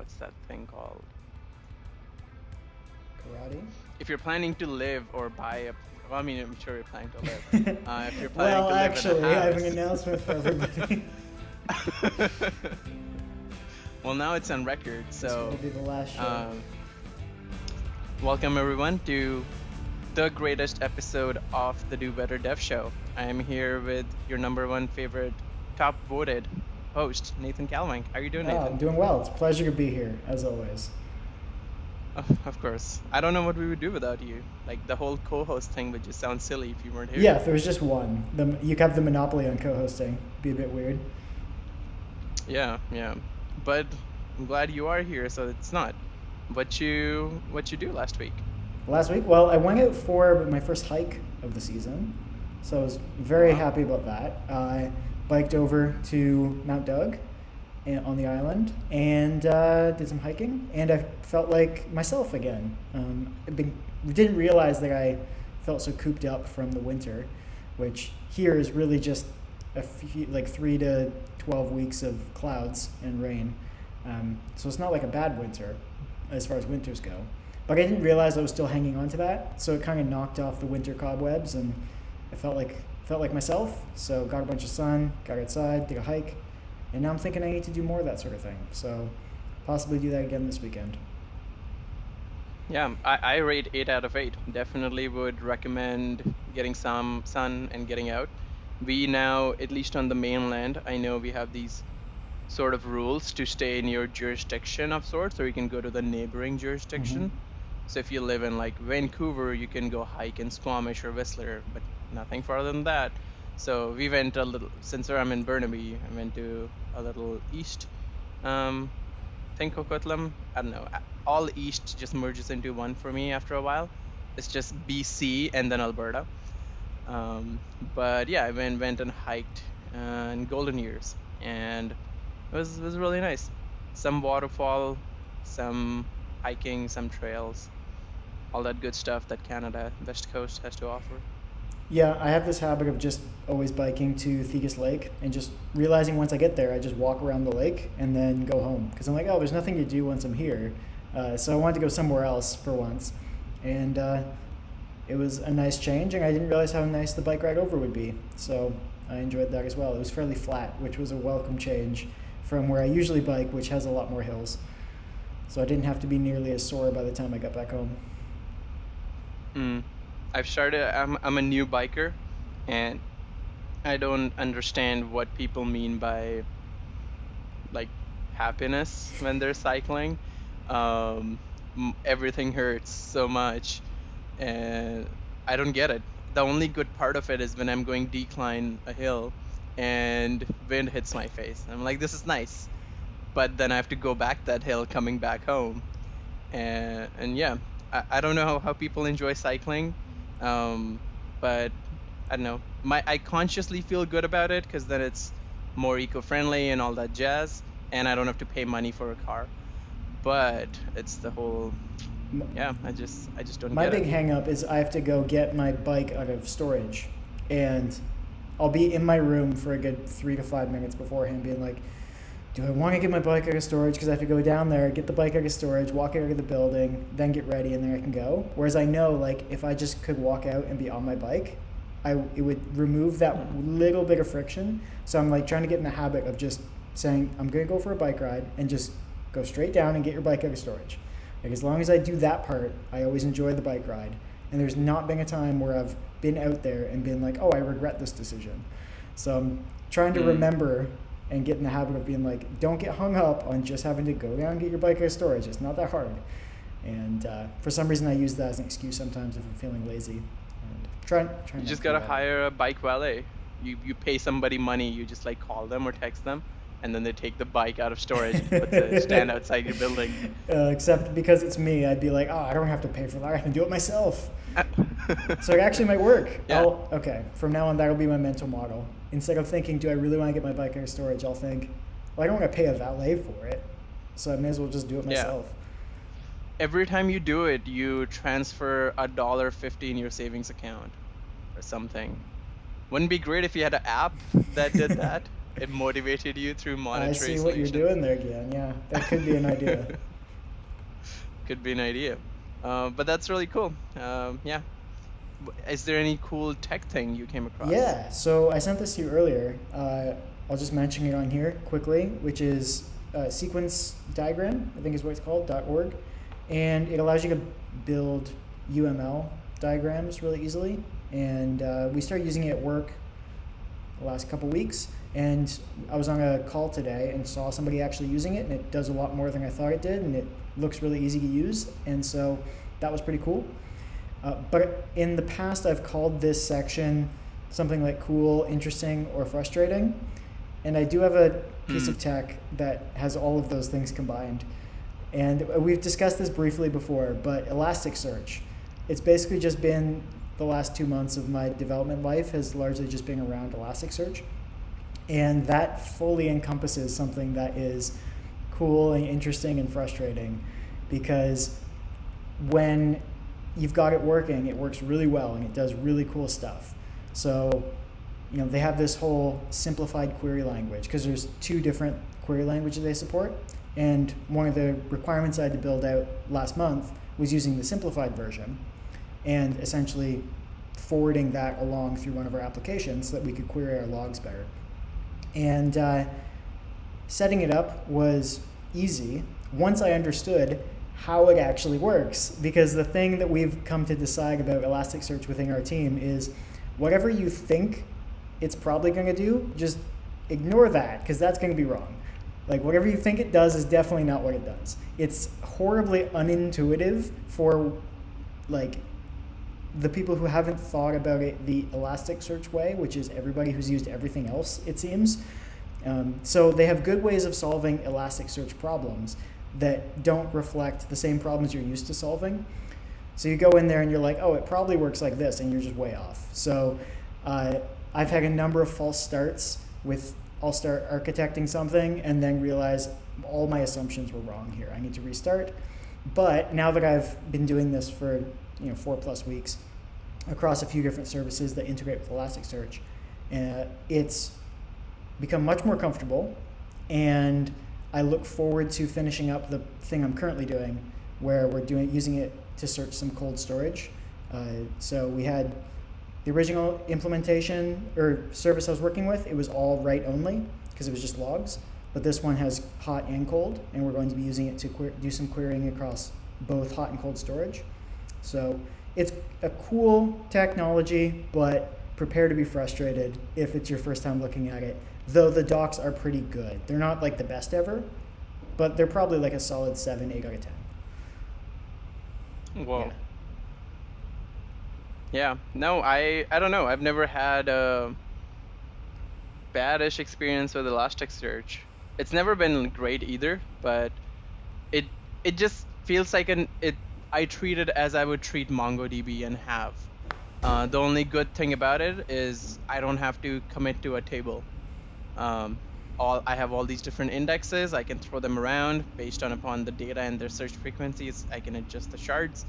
what's that thing called? Karate? If you're planning to live or buy a, well, I mean, I'm sure you're planning to live. If you're planning Well, to live in a actually, I have an house. announcement for everybody. Well, now it's on record, This so will be the last show. welcome everyone to the greatest episode of the Do Better Dev Show. I am here with your number one favorite, top voted host, Nathan Calvink. How are you doing, I'm Nathan? doing well. It's a pleasure to be here, as always. Oh, of course. I don't know what we would do without you. Like, the whole co-host thing would just sound silly if you weren't here. Yeah, if there was just one, you could have the monopoly on co-hosting. Be a bit weird. Yeah. But I'm glad you are here, so it's not. What you do last week? Last week, well, I went out for my first hike of the season, so I was very Wow. happy about that. I biked over to Mount Doug on the island and did some hiking, and I felt like myself again. Didn't realize that I felt so cooped up from the winter, which here is really just like 3 to 12 weeks of clouds and rain. So it's not like a bad winter as far as winters go. But I didn't realize I was still hanging on to that, so it kind of knocked off the winter cobwebs, and I felt like myself. So got a bunch of sun, got outside, did a hike, and now I'm thinking I need to do more of that sort of thing. So possibly do that again this weekend. Yeah, I rate 8 out of 8. Definitely would recommend getting some sun and getting out. We now, at least on the mainland, I know we have these sort of rules to stay in your jurisdiction of sorts, or you can go to the neighboring jurisdiction. So if you live in like Vancouver, you can go hike in Squamish or Whistler, but nothing further than that. So we went a little, since I'm in Burnaby, I went to a little east. Think Coquitlam, I don't know. All east just merges into one for me after a while. It's just BC and then Alberta. But yeah, I went and hiked in Golden Years, and it was really nice. Some waterfall, some hiking, some trails, all that good stuff that Canada West Coast has to offer. Yeah, I have this habit of just always biking to Thegus Lake and just realizing once I get there, I just walk around the lake and then go home. Because I'm like, oh, there's nothing to do once I'm here. So I wanted to go somewhere else for once. And it was a nice change, and I didn't realize how nice the bike ride over would be. So I enjoyed that as well. It was fairly flat, which was a welcome change from where I usually bike, which has a lot more hills. So I didn't have to be nearly as sore by the time I got back home. I'm a new biker, and I don't understand what people mean by like happiness when they're cycling. Everything hurts so much, and I don't get it. The only good part of it is when I'm going decline a hill and wind hits my face. I'm like, this is nice. But then I have to go back that hill coming back home. And yeah, I don't know how people enjoy cycling. But I don't know. I consciously feel good about it because then it's more eco-friendly and all that jazz, and I don't have to pay money for a car. But it's the whole, yeah, I just don't My get big it. hang up is I have to go get my bike out of storage, and I'll be in my room for a good 3 to 5 minutes beforehand being like, do I want to get my bike out of storage? Because I have to go down there, get the bike out of storage, walk out of the building, then get ready, and then I can go. Whereas I know, like, if I just could walk out and be on my bike, it would remove that little bit of friction. So I'm like trying to get in the habit of just saying, I'm going to go for a bike ride and just go straight down and get your bike out of storage. Like, as long as I do that part, I always enjoy the bike ride. And there's not been a time where I've been out there and been like, oh, I regret this decision. So I'm trying to remember and get in the habit of being like, don't get hung up on just having to go down and get your bike out of storage. It's not that hard. And for some reason, I use that as an excuse sometimes if I'm feeling lazy. And trying You not just to do gotta that. hire a bike valet. You pay somebody money. You just like call them or text them, and then they take the bike out of storage and put the stand outside your building. Except because it's me, I'd be like, oh, I don't have to pay for that. I can do it myself. So it actually might work. Yeah. Okay, from now on, that'll be my mental model. Instead of thinking, do I really want to get my bike out of storage, I'll think, well, I don't want to pay a valet for it, so I may as well just do it Yeah. myself. Every time you do it, you transfer $1.50 in your savings account or something. Wouldn't it be great if you had an app that did that? it motivated you through I monetary see what you're solutions. doing there, Gian. Yeah, that could be an idea. Could be an idea. But that's really cool. Yeah. Is there any cool tech thing you came across? Yeah, so I sent this to you earlier. I'll just mention it on here quickly, which is sequence diagram, I think is what it's called, .org. And it allows you to build UML diagrams really easily. And we started using it at work the last couple weeks. And I was on a call today and saw somebody actually using it, and it does a lot more than I thought it did, and it looks really easy to use. And so that was pretty cool. But in the past, I've called this section something like cool, interesting, or frustrating. And I do have a piece Hmm. of tech that has all of those things combined. And we've discussed this briefly before, but Elasticsearch, it's basically just been the last 2 months of my development life has largely just been around Elasticsearch. And that fully encompasses something that is cool and interesting and frustrating, because when you've got it working, it works really well and it does really cool stuff. So, they have this whole simplified query language because there's two different query languages they support. And one of the requirements I had to build out last month was using the simplified version and essentially forwarding that along through one of our applications so that we could query our logs better. And setting it up was easy once I understood how it actually works. Because the thing that we've come to decide about Elasticsearch within our team is whatever you think it's probably going to do, just ignore that, because that's going to be wrong. Like, whatever you think it does is definitely not what it does. It's horribly unintuitive for, like, the people who haven't thought about it the Elasticsearch way, which is everybody who's used everything else, it seems. So they have good ways of solving Elasticsearch problems that don't reflect the same problems you're used to solving. So you go in there and you're like, oh, it probably works like this, and you're just way off. So I've had a number of false starts with I'll start architecting something and then realize all my assumptions were wrong here. I need to restart. But now that I've been doing this for 4+ weeks across a few different services that integrate with Elasticsearch, it's become much more comfortable, and I look forward to finishing up the thing I'm currently doing, where we're using it to search some cold storage. So we had the original implementation or service I was working with, it was all write only because it was just logs. But this one has hot and cold, and we're going to be using it to do some querying across both hot and cold storage. So it's a cool technology, but prepare to be frustrated if it's your first time looking at it. Though the docs are pretty good. They're not like the best ever, but they're probably like a solid 7, 8 out of 10. Yeah. Whoa. Yeah. No, I don't know. I've never had a badish experience with Elasticsearch. It's never been great either, but it it just feels like I treat it as I would treat MongoDB and have. The only good thing about it is I don't have to commit to a table. Um, I have all these different indexes. I can throw them around based on upon the data and their search frequencies. I can adjust the shards,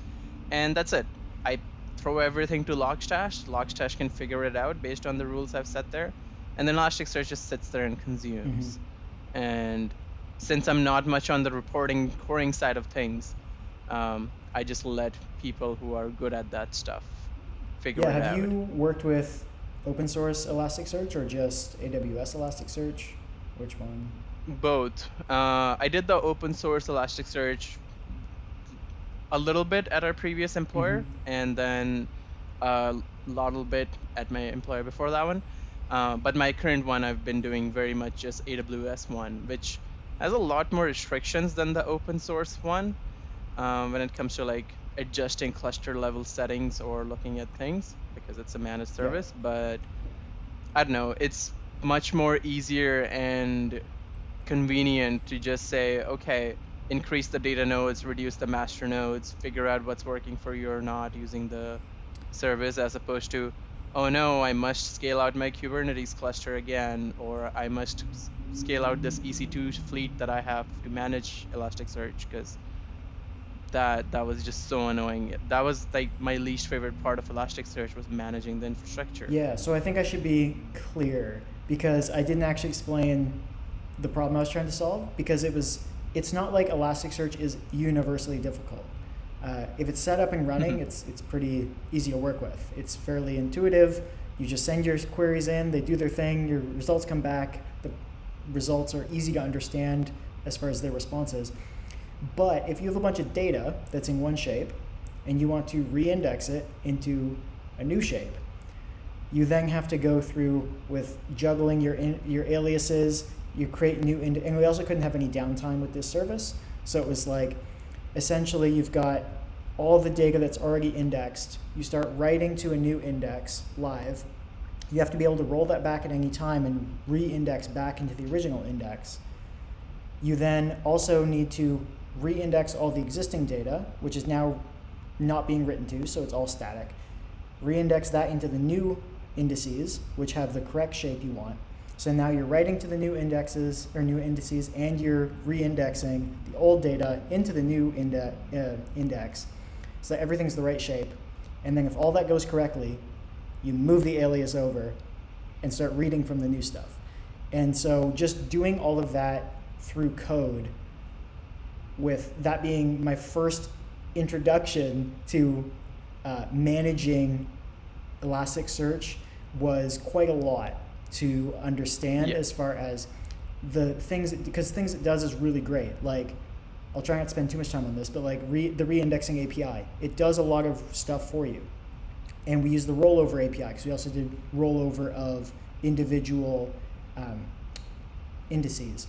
and that's it. I throw everything to Logstash. Logstash can figure it out based on the rules I've set there, and then Elasticsearch just sits there and consumes. And since I'm not much on the reporting coring side of things, I just let people who are good at that stuff figure Yeah, it have out. you worked with open source Elasticsearch or just AWS Elasticsearch? Which one? Both. I did the open source Elasticsearch a little bit at our previous employer, and then a little bit at my employer before that one. But my current one, I've been doing very much just AWS one, which has a lot more restrictions than the open source one when it comes to like adjusting cluster level settings or looking at things because it's a managed Yeah. service. But I don't know, it's much more easier and convenient to just say, okay, increase the data nodes, reduce the master nodes, figure out what's working for you or not using the service, as opposed to, oh no, I must scale out my Kubernetes cluster again, or I must scale out this EC2 fleet that I have to manage Elasticsearch, because that was just so annoying. That was like my least favorite part of Elasticsearch, was managing the infrastructure. Yeah, so I think I should be clear. because I didn't actually explain the problem I was trying to solve, because it's not like Elasticsearch is universally difficult. If it's set up and running, it's pretty easy to work with. It's fairly intuitive. You just send your queries in, they do their thing, your results come back. The results are easy to understand as far as their responses. But if you have a bunch of data that's in one shape and you want to re-index it into a new shape, you then have to go through with juggling your aliases. You create new, and we also couldn't have any downtime with this service. So it was like, essentially you've got all the data that's already indexed. You start writing to a new index live. You have to be able to roll that back at any time and re-index back into the original index. You then also need to re-index all the existing data, which is now not being written to, so it's all static. Re-index that into the new indices, which have the correct shape you want. So now you're writing to the new indexes or new indices, and you're re-indexing the old data into the new index, so that everything's the right shape. And then if all that goes correctly, you move the alias over and start reading from the new stuff. And so just doing all of that through code, with that being my first introduction to managing Elasticsearch, was quite a lot to understand. As far as the things, because things it does is really great. Like, I'll try not to spend too much time on this, but like the re-indexing API, it does a lot of stuff for you. And we use the rollover API because we also did rollover of individual indices.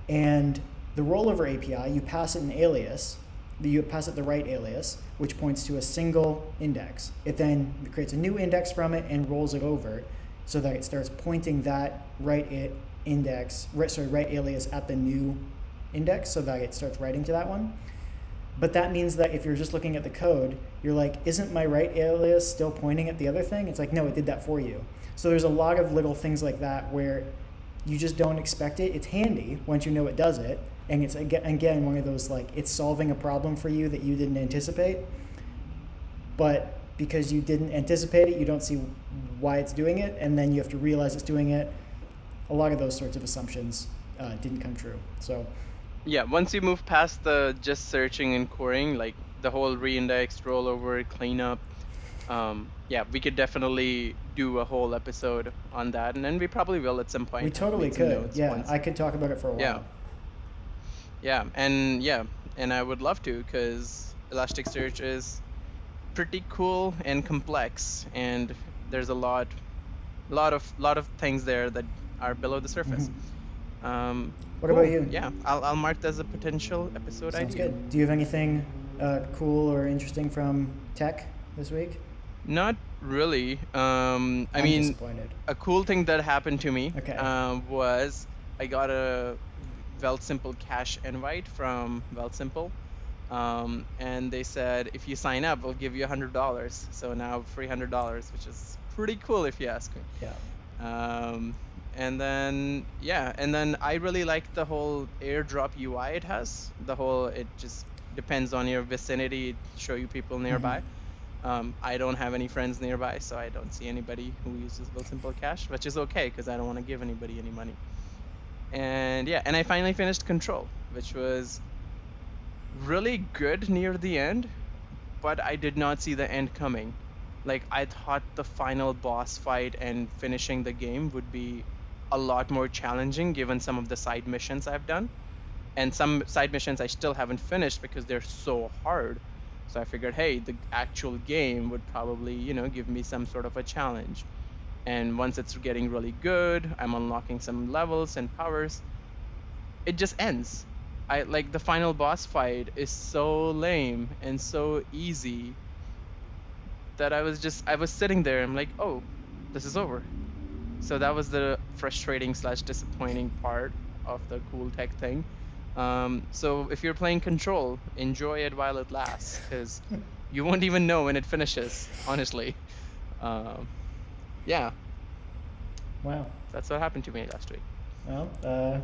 And the rollover API, you pass it an alias, you pass it the right alias, which points to a single index. It then creates a new index from it and rolls it over, so that it starts pointing that right alias at the new index, so that it starts writing to that one. But that means that if you're just looking at the code, you're like, isn't my right alias still pointing at the other thing? It's like, no, it did that for you. So there's a lot of little things like that where you just don't expect it. It's handy once you know it does it. And it's, again, one of those, like, it's solving a problem for you that you didn't anticipate. But because you didn't anticipate it, you don't see why it's doing it. And then you have to realize it's doing it. A lot of those sorts of assumptions didn't come true. So Yeah, once you move past the just searching and querying, like the whole reindex, rollover, cleanup, yeah, we could definitely do a whole episode on that, and then we probably will at some point. we totally Make some could. notes Yeah, once. I could talk about it for a while. Yeah, and I would love to, because Elasticsearch is pretty cool and complex, and there's a lot of things there that are below the surface. What about you? Yeah, I'll mark that as a potential episode Sounds idea. good. Do you have anything cool or interesting from tech this week? Not really. I I'm mean, disappointed. a cool thing that happened to me Okay. was I got a Simple cash invite from Simple, and they said if you sign up, we'll give you $100. So now $300, which is pretty cool if you ask me. Yeah. And then I really like the whole airdrop UI it has. It just depends on your vicinity, it show you people nearby. I don't have any friends nearby, so I don't see anybody who uses Simple Cash, which is okay because I don't want to give anybody any money. And yeah, and I finally finished Control, which was really good near the end, but I did not see the end coming. Like, I thought the final boss fight and finishing the game would be a lot more challenging given some of the side missions I've done. And some side missions I still haven't finished because they're so hard. So I figured, hey, the actual game would probably, give me some sort of a challenge. And once it's getting really good, I'm unlocking some levels and powers, it just ends. Like, the final boss fight is so lame and so easy that I was sitting there, I'm like, oh, this is over. So that was the frustrating/disappointing part of the cool tech thing. So if you're playing Control, enjoy it while it lasts, because you won't even know when it finishes, honestly. Yeah, Wow. that's what happened to me last week. Well,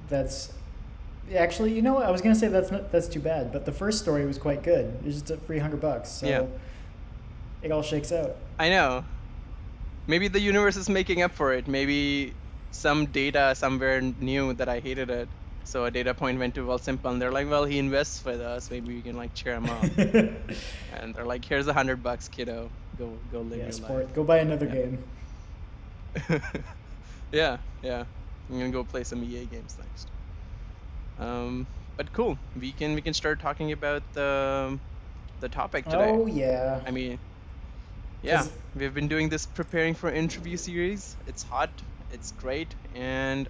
that's actually, you know what? I was gonna say that's too bad, but the first story was quite good. It was just $300, so Yeah. it all shakes out. I know. Maybe the universe is making up for it. Maybe some data somewhere knew that I hated it. So a data point went to well simple and they're like, well, he invests with us. Maybe we can like cheer him up. And they're like, here's $100, kiddo. Go live Yeah, your sport. life. Go buy another Yeah. game. Yeah, yeah. I'm gonna go play some EA games next. Um, but cool. We can start talking about the topic today. Oh yeah, I mean, yeah, because we've been doing this preparing for interview series. It's hot, it's great, and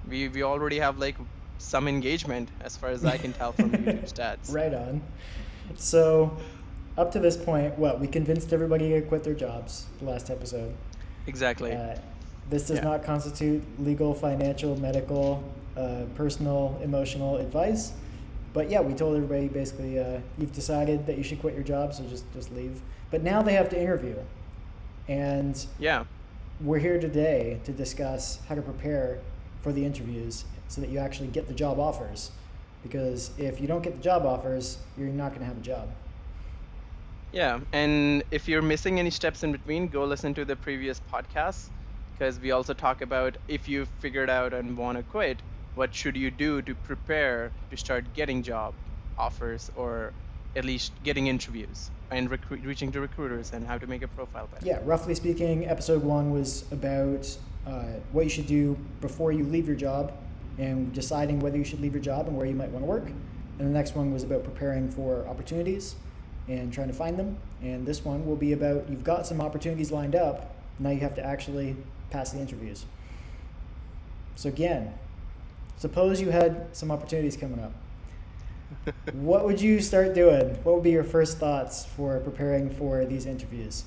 we already have like some engagement as far as I can tell from YouTube stats. right on. So, up to this point, what we convinced everybody to quit their jobs last episode. Exactly. Uh, this does Yeah. not constitute legal, financial, medical, personal, emotional advice. But yeah, we told everybody basically, you've decided that you should quit your job, so just leave. But now they have to interview, and Yeah. we're here today to discuss how to prepare for the interviews so that you actually get the job offers. Because if you don't get the job offers, you're not going to have a job. Yeah, and if you're missing any steps in between, go listen to the previous podcasts because we also talk about if you've figured out and want to quit, what should you do to prepare to start getting job offers or at least getting interviews and reaching to recruiters and how to make a profile better. Yeah, roughly speaking, episode 1 was about what you should do before you leave your job and deciding whether you should leave your job and where you might want to work. And the next one was about preparing for opportunities and trying to find them. And this one will be about you've got some opportunities lined up, now you have to actually pass the interviews. So again, suppose you had some opportunities coming up. What would you start doing? What would be your first thoughts for preparing for these interviews?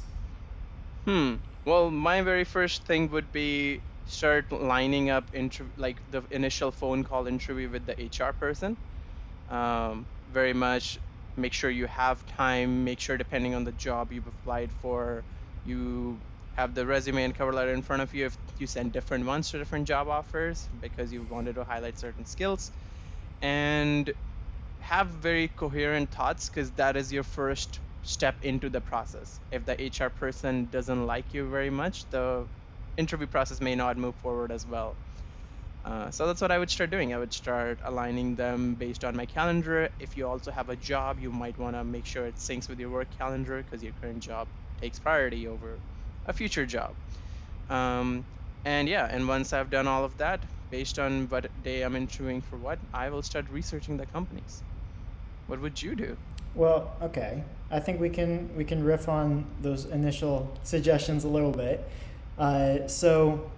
Well, my very first thing would be start lining up like the initial phone call interview with the HR person. Very much make sure you have time, make sure depending on the job you've applied for, you have the resume and cover letter in front of you if you send different ones to different job offers because you wanted to highlight certain skills and have very coherent thoughts because that is your first step into the process. If the HR person doesn't like you very much, the interview process may not move forward as well. So that's what I would start doing. I would start aligning them based on my calendar. If you also have a job, you might want to make sure it syncs with your work calendar because your current job takes priority over a future job. Um, and yeah, and once I've done all of that, based on what day I'm interviewing for what, I will start researching the companies. What would you do? Well, okay. I think we can riff on those initial suggestions a little bit. So,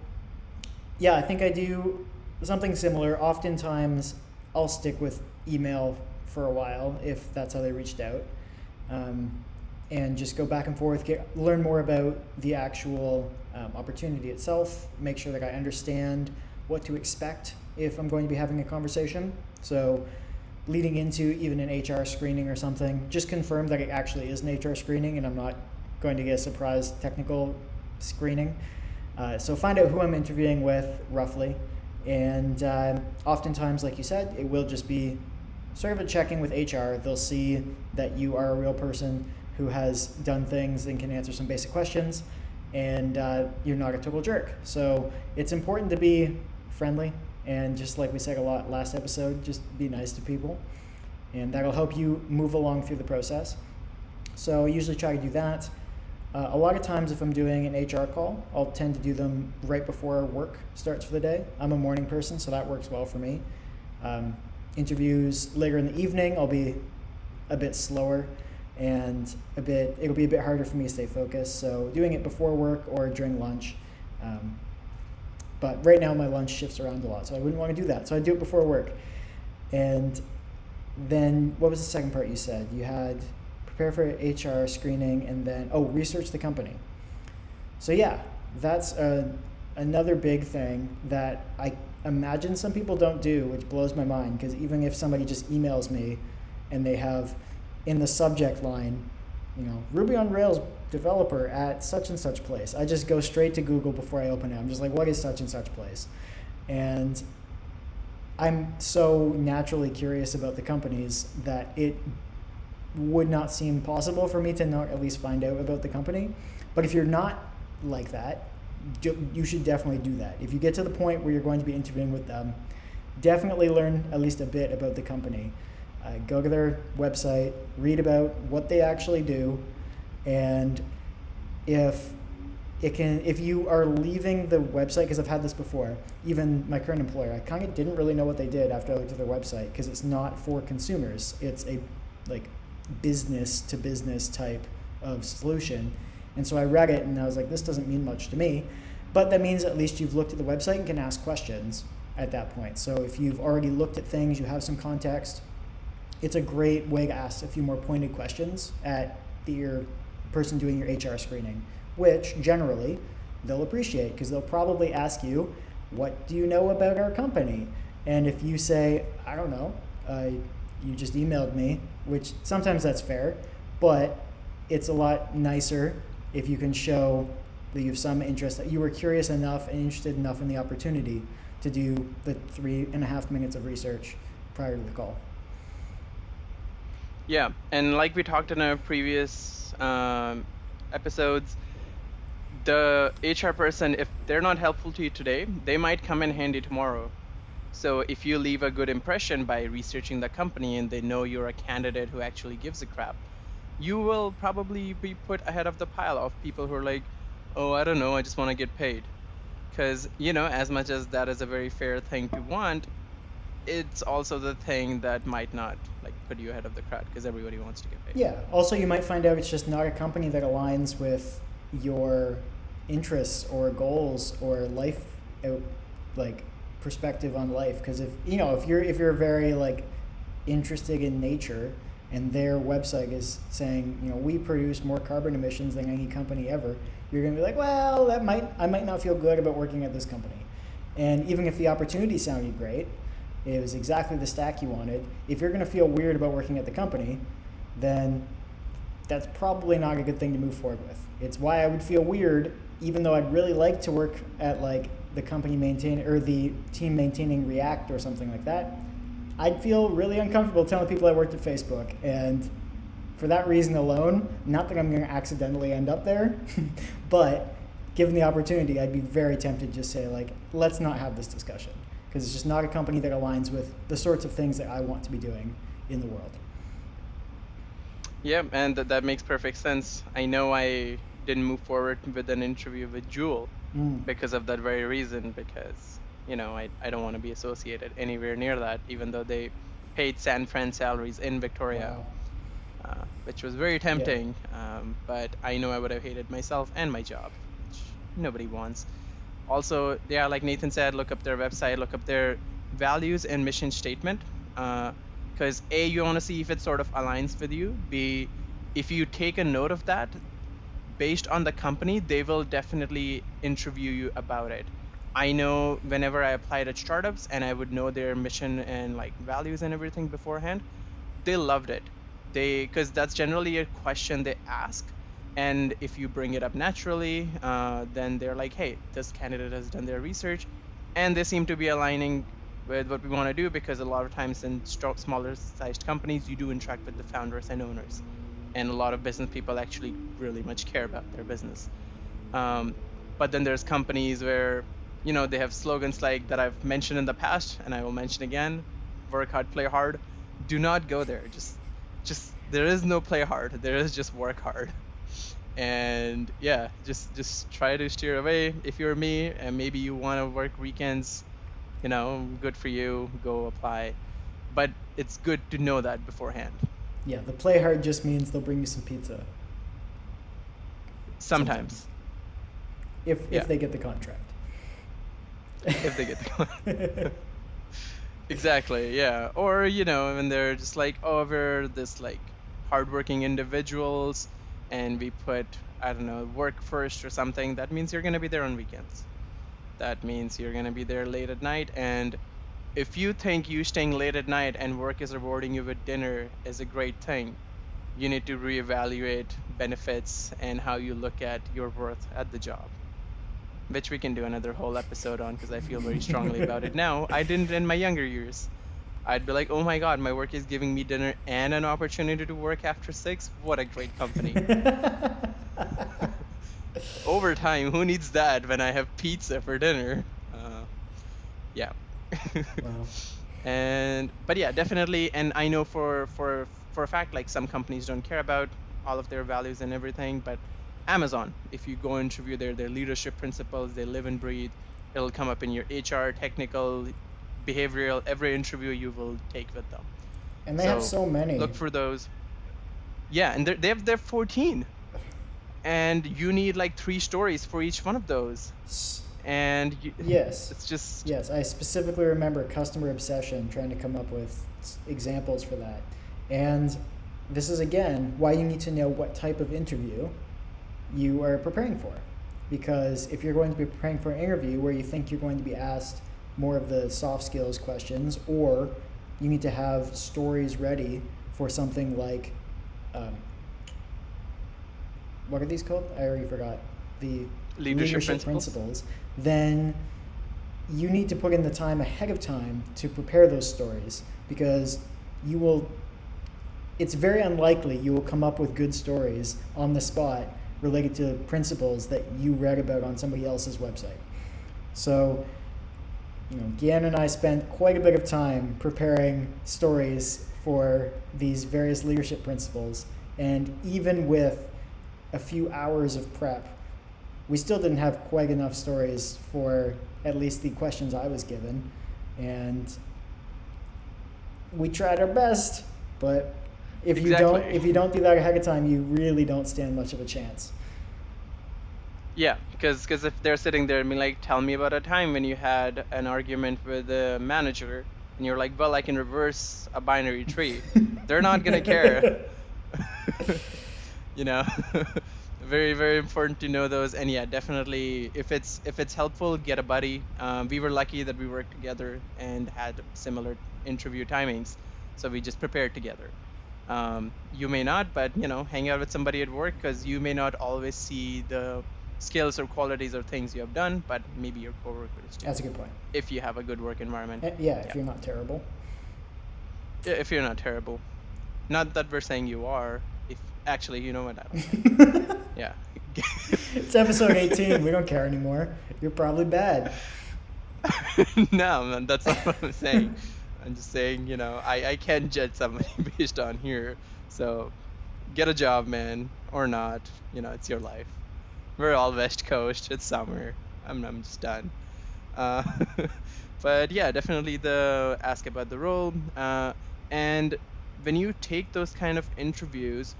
yeah, I think I do something similar. Oftentimes, I'll stick with email for a while if that's how they reached out, um, and just go back and forth, learn more about the actual opportunity itself, make sure that I understand what to expect if I'm going to be having a conversation. So, leading into even an HR screening or something, just confirm that it actually is an HR screening and I'm not going to get a surprise technical screening. So find out who I'm interviewing with roughly, and oftentimes, like you said, it will just be sort of a check-in with HR. They'll see that you are a real person who has done things and can answer some basic questions, and you're not a total jerk. So it's important to be friendly, and just like we said a lot last episode, just be nice to people, and that'll help you move along through the process. So I usually try to do that. A lot of times if I'm doing an HR call, I'll tend to do them right before work starts for the day. I'm a morning person, so that works well for me. Interviews later in the evening, I'll be a bit slower and it'll be a bit harder for me to stay focused. So doing it before work or during lunch. But right now my lunch shifts around a lot, so I wouldn't want to do that. So I do it before work. And then what was the second part you said? You had prepare for HR screening and then, research the company. So yeah, that's another big thing that I imagine some people don't do, which blows my mind, because even if somebody just emails me and they have in the subject line, Ruby on Rails developer at such and such place, I just go straight to Google before I open it. I'm just like, what is such and such place? And I'm so naturally curious about the companies that it would not seem possible for me to not at least find out about the company. But if you're not like that, you should definitely do that. If you get to the point where you're going to be interviewing with them, definitely learn at least a bit about the company. Go to their website, read about what they actually do, and if if you are leaving the website, because I've had this before, even my current employer, I kind of didn't really know what they did after I looked at their website, because it's not for consumers. It's a like business to business type of solution. And so I read it and I was like, this doesn't mean much to me. But that means at least you've looked at the website and can ask questions at that point. So if you've already looked at things, you have some context, it's a great way to ask a few more pointed questions at your person doing your HR screening, which generally they'll appreciate, because they'll probably ask you, what do you know about our company? And if you say, I don't know, you just emailed me, which sometimes that's fair, but it's a lot nicer if you can show that you have some interest, that you were curious enough and interested enough in the opportunity to do the 3.5 minutes of research prior to the call. Yeah, and like we talked in our previous episodes, the HR person, if they're not helpful to you today, they might come in handy tomorrow. So if you leave a good impression by researching the company and they know you're a candidate who actually gives a crap, you will probably be put ahead of the pile of people who are like, oh, I don't know, I just want to get paid. Because, as much as that is a very fair thing to want, it's also the thing that might not like put you ahead of the crowd because everybody wants to get paid. Yeah. Also, you might find out it's just not a company that aligns with your interests or goals or life, like perspective on life. Because if you're very like interested in nature, and their website is saying, we produce more carbon emissions than any company ever, you're going to be like, well, I might not feel good about working at this company. And even if the opportunity sounded great, it was exactly the stack you wanted, if you're going to feel weird about working at the company, then that's probably not a good thing to move forward with. It's why I would feel weird, even though I'd really like to work at like the company or the team maintaining React or something like that. I'd feel really uncomfortable telling people I worked at Facebook, and for that reason alone, not that I'm going to accidentally end up there, but given the opportunity, I'd be very tempted to just say, like, let's not have this discussion, because it's just not a company that aligns with the sorts of things that I want to be doing in the world. Yeah, and that makes perfect sense. I know I didn't move forward with an interview with Jewel because of that very reason, because I don't want to be associated anywhere near that, even though they paid San Fran salaries in Victoria. Wow. Which was very tempting, but I know I would have hated myself and my job, which nobody wants. Also, yeah, like Nathan said, look up their website, look up their values and mission statement, because A, you want to see if it sort of aligns with you. B, if you take a note of that, based on the company, they will definitely interview you about it. I know whenever I applied at startups and I would know their mission and like values and everything beforehand, they loved it. Because that's generally a question they ask. And if you bring it up naturally, then they're like, hey, this candidate has done their research. And they seem to be aligning with what we want to do, because a lot of times in smaller sized companies, you do interact with the founders and owners. And a lot of business people actually really much care about their business. But then there's companies where they have slogans like that I've mentioned in the past, and I will mention again: work hard, play hard. Do not go there. Just there is no play hard. There is just work hard. And yeah, just try to steer away. If you're me and maybe you want to work weekends, good for you. Go apply. But it's good to know that beforehand. Yeah, the play hard just means they'll bring you some pizza. Sometimes. If they get the contract. If they get the contract. Exactly, yeah. Or, when they're just like, oh, we're this like hardworking individuals and we put, I don't know, work first or something, that means you're going to be there on weekends. That means you're going to be there late at night. And if you think you staying late at night and work is rewarding you with dinner is a great thing, you need to reevaluate benefits and how you look at your worth at the job, which we can do another whole episode on, because I feel very strongly about it now. I didn't in my younger years. I'd be like, oh my God, my work is giving me dinner and an opportunity to work after 6. What a great company. Overtime, who needs that when I have pizza for dinner? Yeah. Wow. And but yeah, definitely. And I know for a fact, like some companies don't care about all of their values and everything, but Amazon, if you go interview their leadership principles, they live and breathe. It'll come up in your HR, technical, behavioral, every interview you will take with them. And they have So so many. look for those. Yeah, and they have 14, and you need like 3 stories for each one of those. And Yes. it's just Yes, I specifically remember customer obsession trying to come up with examples for that. And this is again why you need to know what type of interview you are preparing for. Because if you're going to be preparing for an interview where you think you're going to be asked more of the soft skills questions, or you need to have stories ready for something like, um, what are these called? I already forgot. The leadership leadership principles. principles. Then you need to put in the time ahead of time to prepare those stories, because you will it's very unlikely you will come up with good stories on the spot related to principles that you read about on somebody else's website. So, Gian and I spent quite a bit of time preparing stories for these various leadership principles, and even with a few hours of prep, we still didn't have quite enough stories for at least the questions I was given, and we tried our best, but if you don't do that ahead of time, you really don't stand much of a chance. Yeah, because if they're sitting there and being like, tell me about a time when you had an argument with a manager, and you're like, well, I can reverse a binary tree, they're not gonna care. you know. Very, very important to know those. And yeah, definitely, if it's helpful, get a buddy. We were lucky that we worked together and had similar interview timings, so we just prepared together. You may not, but hang out with somebody at work, because you may not always see the skills or qualities or things you have done, but maybe your coworkers do, That's a good point. if you have a good work environment. Yeah, if Yeah. you're not terrible. Yeah, if you're not terrible. Not that we're saying you are. If actually, you know what? I don't know. Yeah. It's episode 18. We don't care anymore. You're probably bad. No, man, that's not what I'm saying. I'm just saying, I can't judge somebody based on here. So get a job, man, or not. It's your life. We're all West Coast. It's summer. I'm just done. Uh, but yeah, definitely the ask about the role. And when you take those kind of interviews,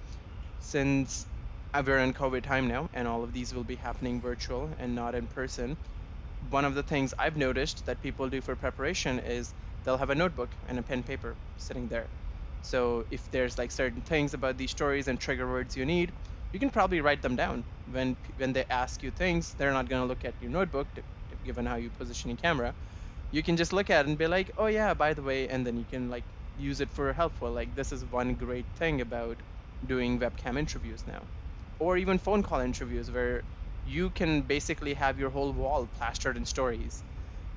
since we're in COVID time now, and all of these will be happening virtual and not in person, one of the things I've noticed that people do for preparation is they'll have a notebook and a pen paper sitting there. So if there's like certain things about these stories and trigger words you need, you can probably write them down. When they ask you things, they're not going to look at your notebook, given how you position your camera. You can just look at it and be like, oh yeah, by the way, and then you can like use it for helpful. Like, this is one great thing about doing webcam interviews now, or even phone call interviews, where you can basically have your whole wall plastered in stories,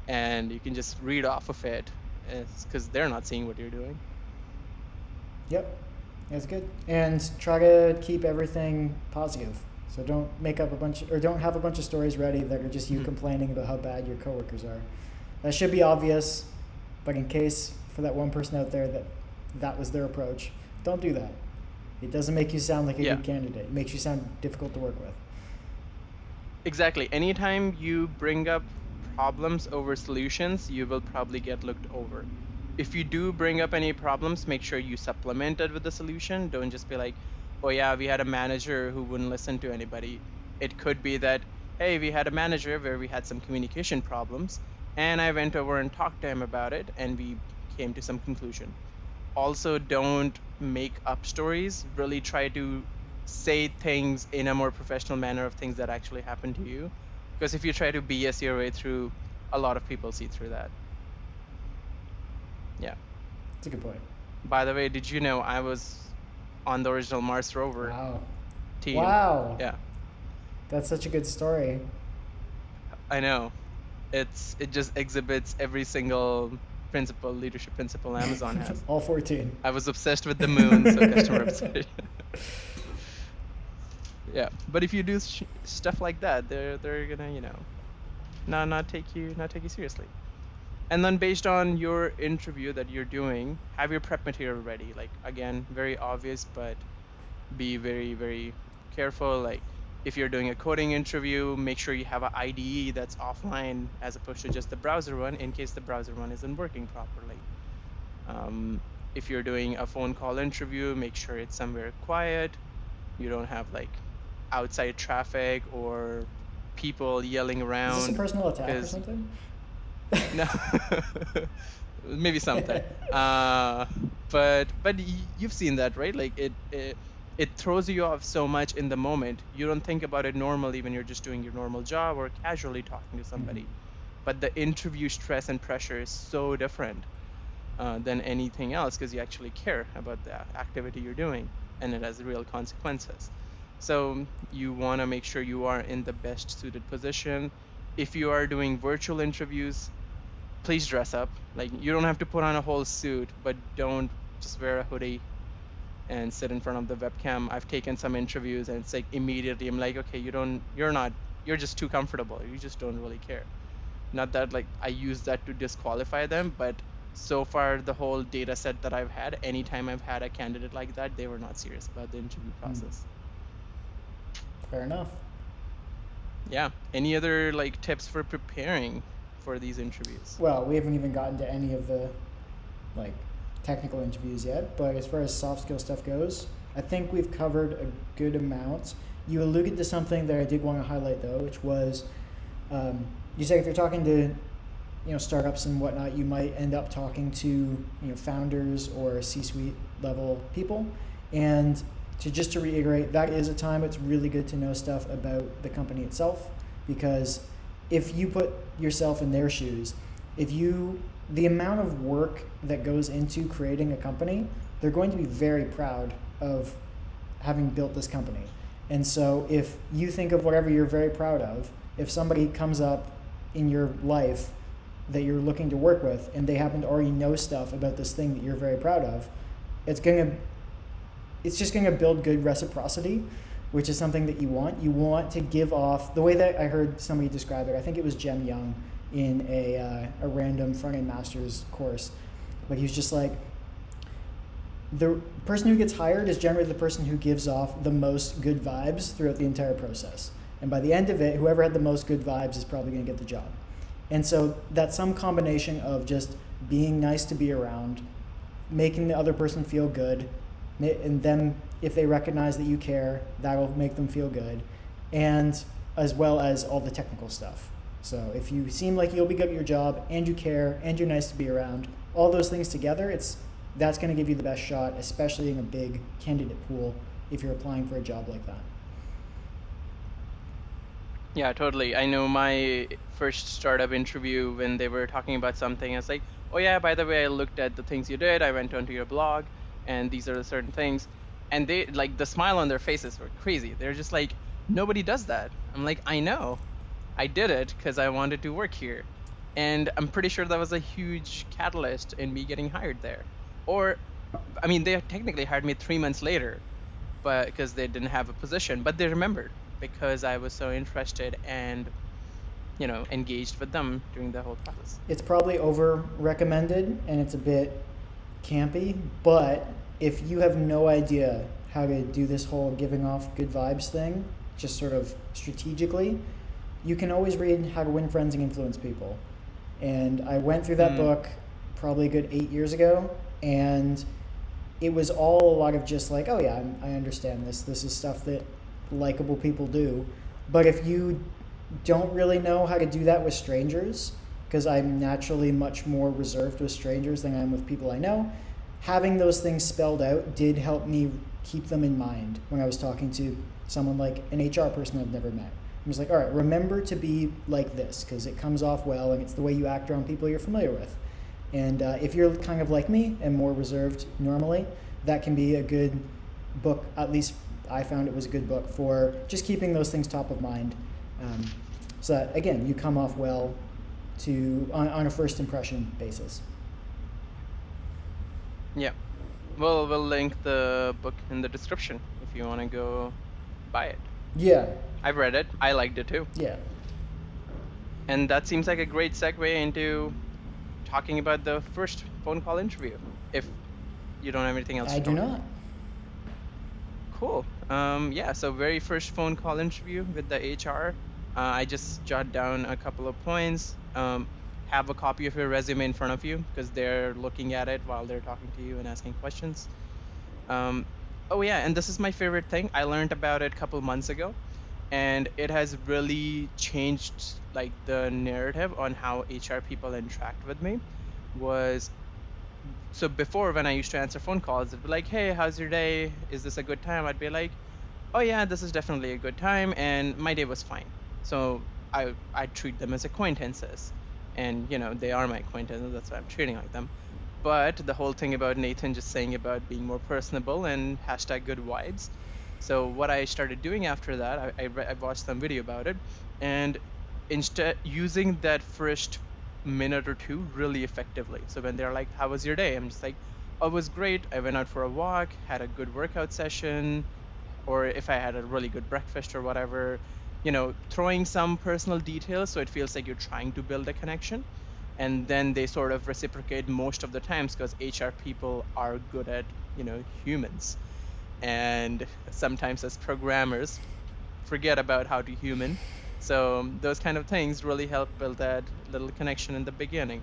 and you can just read off of it, because they're not seeing what you're doing. Yep, that's good. And try to keep everything positive. So don't don't have a bunch of stories ready that are just you complaining about how bad your coworkers are. That should be obvious, but in case for that one person out there that was their approach, don't do that. It doesn't make you sound like a good candidate. It makes you sound difficult to work with. Exactly. Anytime you bring up problems over solutions, you will probably get looked over. If you do bring up any problems, make sure you supplement it with the solution. Don't just be like, oh yeah, we had a manager who wouldn't listen to anybody. It could be that, hey, we had a manager where we had some communication problems, and I went over and talked to him about it, and we came to some conclusion. Also, don't make up stories. Really try to say things in a more professional manner of things that actually happened to you. Because if you try to BS your way through, a lot of people see through that. Yeah. That's a good point. By the way, did you know I was on the original Mars rover Wow. team? Wow. Yeah. That's such a good story. I know. It just exhibits every single leadership principle Amazon has. All 14. I was obsessed with the moon, so customer obsession. Yeah, but if you do stuff like that, they're gonna, not take you seriously. And then based on your interview that you're doing, have your prep material ready. Like again, very obvious, but be very, very careful. Like if you're doing a coding interview, make sure you have an IDE that's offline as opposed to just the browser one in case the browser one isn't working properly. Um, if you're doing a phone call interview, make sure it's somewhere quiet. You don't have like outside traffic or people yelling Is this a around personal attack or because something? no, maybe something. Uh, but you've seen that, right? Like it throws you off so much in the moment. You don't think about it normally when you're just doing your normal job or casually talking to Mhm. somebody. But the interview stress and pressure is so different than anything else because you actually care about the activity you're doing and it has real consequences. So you want to make sure you are in the best suited position. If you are doing virtual interviews, please dress up. Like you don't have to put on a whole suit, but don't just wear a hoodie and sit in front of the webcam. I've taken some interviews and it's like immediately I'm like, okay, you're just too comfortable. You just don't really care. Not that like I use that to disqualify them, but so far the whole data set that I've had, anytime I've had a candidate like that, they were not serious about the interview Mm. process. Fair enough. Yeah. Any other like tips for preparing for these interviews? Well, we haven't even gotten to any of the like technical interviews yet, but as far as soft skill stuff goes, I think we've covered a good amount. You alluded to something that I did want to highlight though, which was you said if you're talking to startups and whatnot, you might end up talking to founders or C-suite level people, and just to reiterate, that is a time it's really good to know stuff about the company itself, because if you put yourself in their shoes, if you the amount of work that goes into creating a company, they're going to be very proud of having built this company. And so if you think of whatever you're very proud of, if somebody comes up in your life that you're looking to work with and they happen to already know stuff about this thing that you're very proud of, it's just going to build good reciprocity, which is something that you want. You want to give off the way that I heard somebody describe it. I think it was Jem Young in a random front-end master's course. But he was just like, the person who gets hired is generally the person who gives off the most good vibes throughout the entire process. And by the end of it, whoever had the most good vibes is probably going to get the job. And so that's some combination of just being nice to be around, making the other person feel good, and then if they recognize that you care, that'll make them feel good, and as well as all the technical stuff. So if you seem like you'll be good at your job and you care and you're nice to be around, all those things together, that's going to give you the best shot, especially in a big candidate pool if you're applying for a job like that. Yeah, totally. I know my first startup interview when they were talking about something, I was like, oh yeah, by the way, I looked at the things you did. I went onto your blog and these are the certain things. And they like the smile on their faces were crazy. They're just like, nobody does that. I'm like, I know. I did it because I wanted to work here. And I'm pretty sure that was a huge catalyst in me getting hired there. Or, I mean, they technically hired me 3 months later, but because they didn't have a position, but they remembered because I was so interested and engaged with them during the whole process. It's probably over recommended and it's a bit campy, but if you have no idea how to do this whole giving off good vibes thing, just sort of strategically, you can always read How to Win Friends and Influence People. And I went through that book probably a good 8 years ago, and it was all a lot of just like, oh yeah, I understand this. This is stuff that likable people do. But if you don't really know how to do that with strangers, because I'm naturally much more reserved with strangers than I am with people I know, having those things spelled out did help me keep them in mind when I was talking to someone like an HR person I've never met. I'm just like, all right, remember to be like this because it comes off well and it's the way you act around people you're familiar with. And if you're kind of like me and more reserved normally, that can be a good book. At least I found it was a good book for just keeping those things top of mind. So that, again, you come off well on a first impression basis. Yeah. Well, we'll link the book in the description if you want to go buy it. Yeah, I've read it. I liked it too. yeah. And that seems like a great segue into talking about the first phone call interview, if you don't have anything else I to do cover. not. Cool. Yeah, so very first phone call interview with the HR. I just jot down a couple of points. Have a copy of your resume in front of you because they're looking at it while they're talking to you and asking questions. Um, oh yeah, and this is my favorite thing. I learned about it a couple months ago, and it has really changed like the narrative on how HR people interact with me. Was so before when I used to answer phone calls, it'd be like, "Hey, how's your day? Is this a good time?" I'd be like, "Oh yeah, this is definitely a good time," and my day was fine. So I treat them as acquaintances, and they are my acquaintances. That's why I'm treating like them. But the whole thing about Nathan just saying about being more personable and hashtag good vibes. So what I started doing after that, I watched some video about it, and instead using that first minute or two really effectively. So when they're like, "How was your day?" I'm just like, "Oh, it was great. I went out for a walk, had a good workout session, or if I had a really good breakfast or whatever." Throwing some personal details so it feels like you're trying to build a connection. And then they sort of reciprocate most of the times because HR people are good at, humans. And sometimes as programmers, forget about how to human. So those kind of things really help build that little connection in the beginning.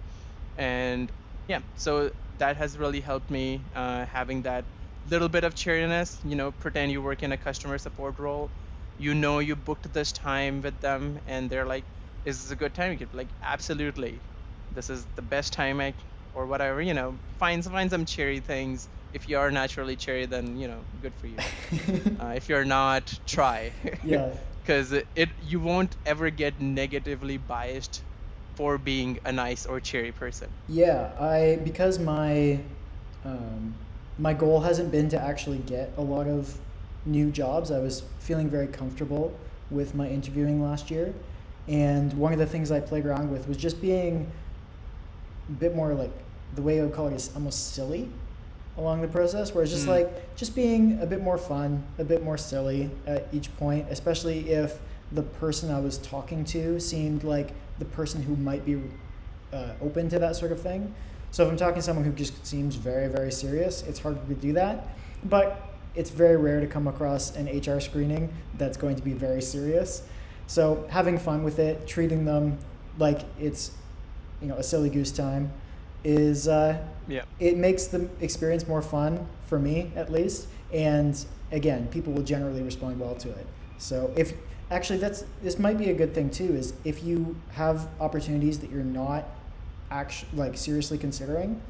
And yeah, so that has really helped me, having that little bit of cheeriness. Pretend you work in a customer support role. You booked this time with them, and they're like, "Is this a good time?" You could be like, "Absolutely, this is the best time," or whatever. Find some cheery things. If you are naturally cheery, then good for you. If you're not, try. Yeah. Because you won't ever get negatively biased for being a nice or cheery person. Yeah, because um, my goal hasn't been to actually get a lot of new jobs. I was feeling very comfortable with my interviewing last year, and one of the things I played around with was just being a bit more like, the way I would call it is almost silly along the process, where it's just Mm, like just being a bit more fun, a bit more silly at each point, especially if the person I was talking to seemed like the person who might be open to that sort of thing. So if I'm talking to someone who just seems very, very serious, it's harder to do that. But it's very rare to come across an HR screening that's going to be very serious. So having fun with it, treating them like it's a silly goose time, is yeah. it makes the experience more fun for me at least. And again, people will generally respond well to it. So if actually that's this might be a good thing too, is if you have opportunities that you're not actually like seriously considering,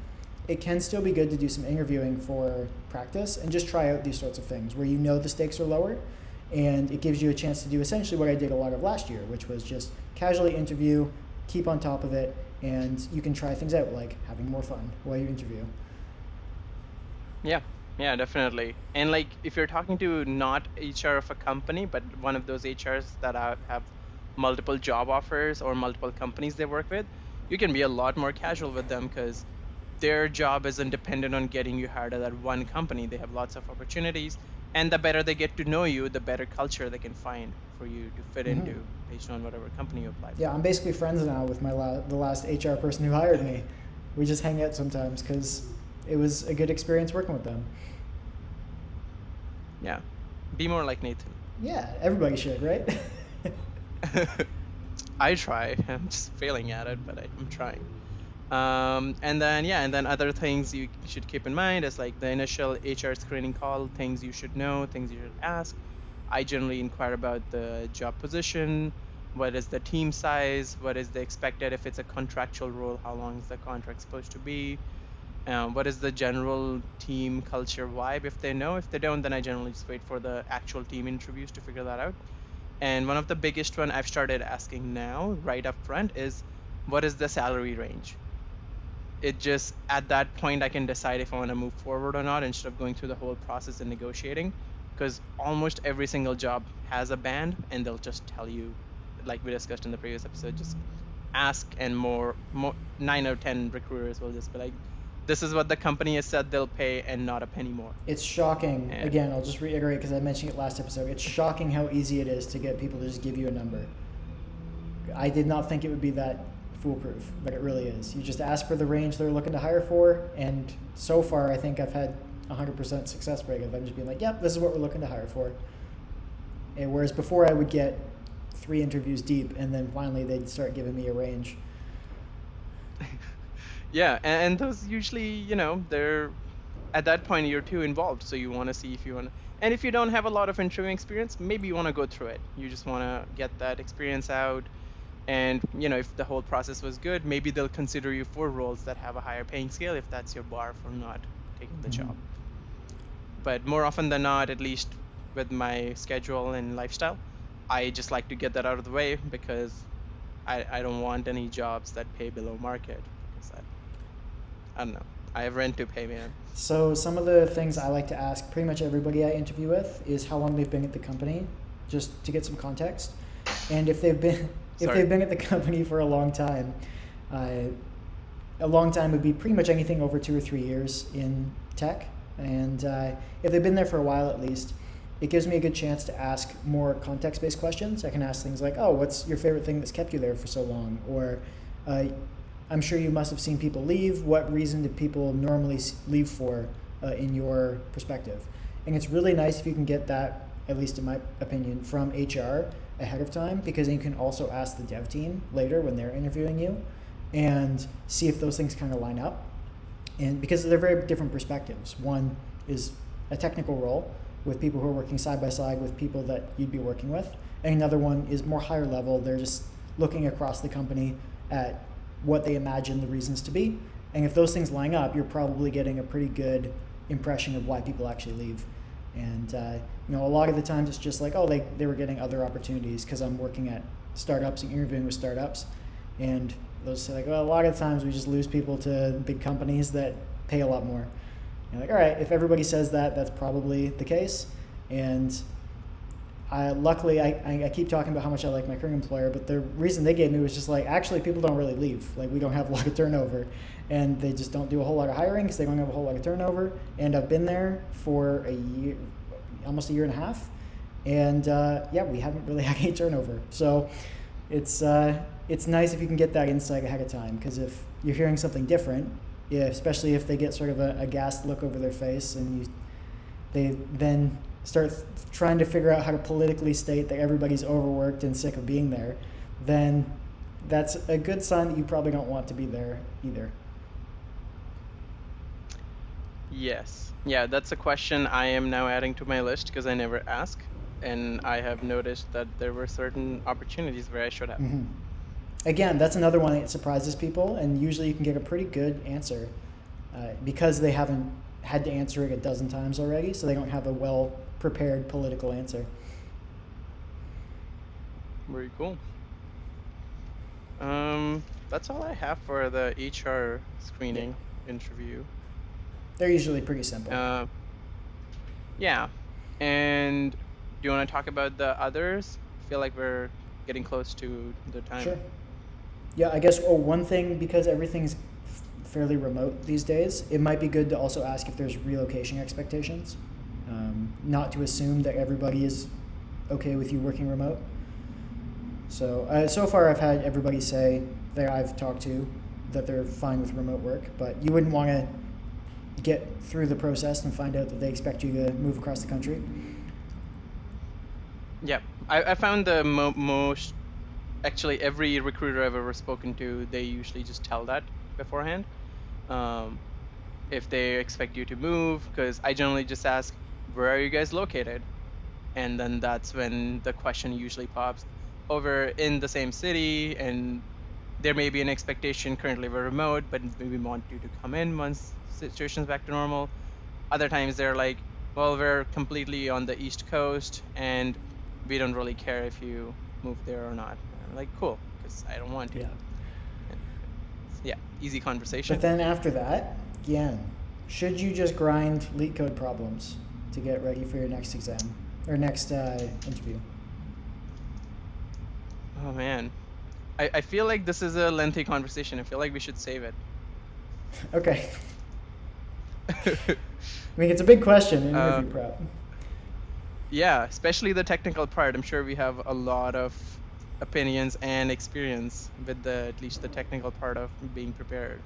it can still be good to do some interviewing for practice and just try out these sorts of things where the stakes are lower, and it gives you a chance to do essentially what I did a lot of last year, which was just casually interview, keep on top of it, and you can try things out like having more fun while you interview. Yeah. Yeah, definitely. And like if you're talking to not HR of a company, but one of those HRs that have multiple job offers or multiple companies they work with, you can be a lot more casual with them because their job isn't dependent on getting you hired at that one company. They have lots of opportunities. And the better they get to know you, the better culture they can find for you to fit Hmm. into based on whatever company you apply Yeah, for. I'm basically friends now with the last HR person who hired me. We just hang out sometimes because it was a good experience working with them. Yeah. Be more like Nathan. Yeah, everybody should, right? I try. I'm just failing at it, but I'm trying. And then yeah, and then other things you should keep in mind is like the initial HR screening call, things you should know, things you should ask. I generally inquire about the job position, what is the team size, what is the expected if it's a contractual role, how long is the contract supposed to be, what is the general team culture vibe if they know. If they don't, then I generally just wait for the actual team interviews to figure that out. And one of the biggest one I've started asking now, right up front, is what is the salary range? It just at that point I can decide if I want to move forward or not instead of going through the whole process and negotiating. Because almost every single job has a band, and they'll just tell you, like we discussed in the previous episode, just ask, and more 9 out of 10 recruiters will just be like, this is what the company has said they'll pay and not a penny more. It's shocking. And Again, I'll just reiterate because I mentioned it last episode. It's shocking how easy it is to get people to just give you a number. I did not think it would be that foolproof, but it really is. You just ask for the range they're looking to hire for, and so far I think I've had 100% success rate of them just being like, yep, this is what we're looking to hire for. And whereas before I would get 3 interviews deep, and then finally they'd start giving me a range. yeah, and those usually, they're at that point you're too involved, so you want to see if you want to. And if you don't have a lot of interviewing experience, maybe you want to go through it. You just want to get that experience out. And, if the whole process was good, maybe they'll consider you for roles that have a higher paying scale if that's your bar for not taking the job. But more often than not, at least with my schedule and lifestyle, I just like to get that out of the way because I don't want any jobs that pay below market. Because I don't know. I have rent to pay, man. So some of the things I like to ask pretty much everybody I interview with is how long they've been at the company, just to get some context. And if they've been at the company for a long time would be pretty much anything over 2 or 3 years in tech. And if they've been there for a while at least, it gives me a good chance to ask more context-based questions. I can ask things like, oh, what's your favorite thing that's kept you there for so long? Or I'm sure you must have seen people leave. What reason do people normally leave for in your perspective? And it's really nice if you can get that, at least in my opinion, from HR ahead of time, because then you can also ask the dev team later when they're interviewing you and see if those things kind of line up. And because they're very different perspectives. One is a technical role with people who are working side by side with people that you'd be working with. And another one is more higher level. They're just looking across the company at what they imagine the reasons to be. And if those things line up, you're probably getting a pretty good impression of why people actually leave. And a lot of the times it's just like, oh, they were getting other opportunities because I'm working at startups and interviewing with startups. And those say like, well, a lot of the times we just lose people to big companies that pay a lot more. You're like, all right, if everybody says that, that's probably the case. And luckily, I keep talking about how much I like my current employer, but the reason they gave me was just like, actually, people don't really leave. Like, we don't have a lot of turnover. And they just don't do a whole lot of hiring because they don't have a whole lot of turnover. And I've been there for a year, almost a year and a half. And we haven't really had any turnover. So it's nice if you can get that insight ahead of time, because if you're hearing something different, especially if they get sort of a aghast look over their face and they then start trying to figure out how to politically state that everybody's overworked and sick of being there, then that's a good sign that you probably don't want to be there either. Yes. Yeah, that's a question I am now adding to my list because I never ask. And I have noticed that there were certain opportunities where I should have. Mm-hmm. Again, that's another one that surprises people, and usually you can get a pretty good answer because they haven't had to answer it a dozen times already, so they don't have a well-prepared political answer. Very cool. That's all I have for the HR screening interview. They're usually pretty simple. Yeah. And do you want to talk about the others? I feel like we're getting close to the time. Sure. Yeah, I guess one thing, because everything's fairly remote these days, it might be good to also ask if there's relocation expectations. Not to assume that everybody is okay with you working remote. So far I've had everybody say that I've talked to that they're fine with remote work, but you wouldn't want to get through the process and find out that they expect you to move across the country. Yeah, I found the most, actually every recruiter I've ever spoken to, they usually just tell that beforehand. If they expect you to move, because I generally just ask, where are you guys located? And then that's when the question usually pops over in the same city, and there may be an expectation. Currently we're remote, but we want you to come in once situation's back to normal. Other times they're like, well, we're completely on the East Coast and we don't really care if you move there or not. I'm like, cool, because I don't want to. Yeah, easy conversation. But then after that, again, should you just grind leak code problems to get ready for your next exam or next interview? Oh man, I feel like this is a lengthy conversation. I feel like we should save it. Okay. I mean, it's a big question in uh, interview prep. yeah, especially the technical part. I'm sure we have a lot of opinions and experience with the at least the technical part of being prepared.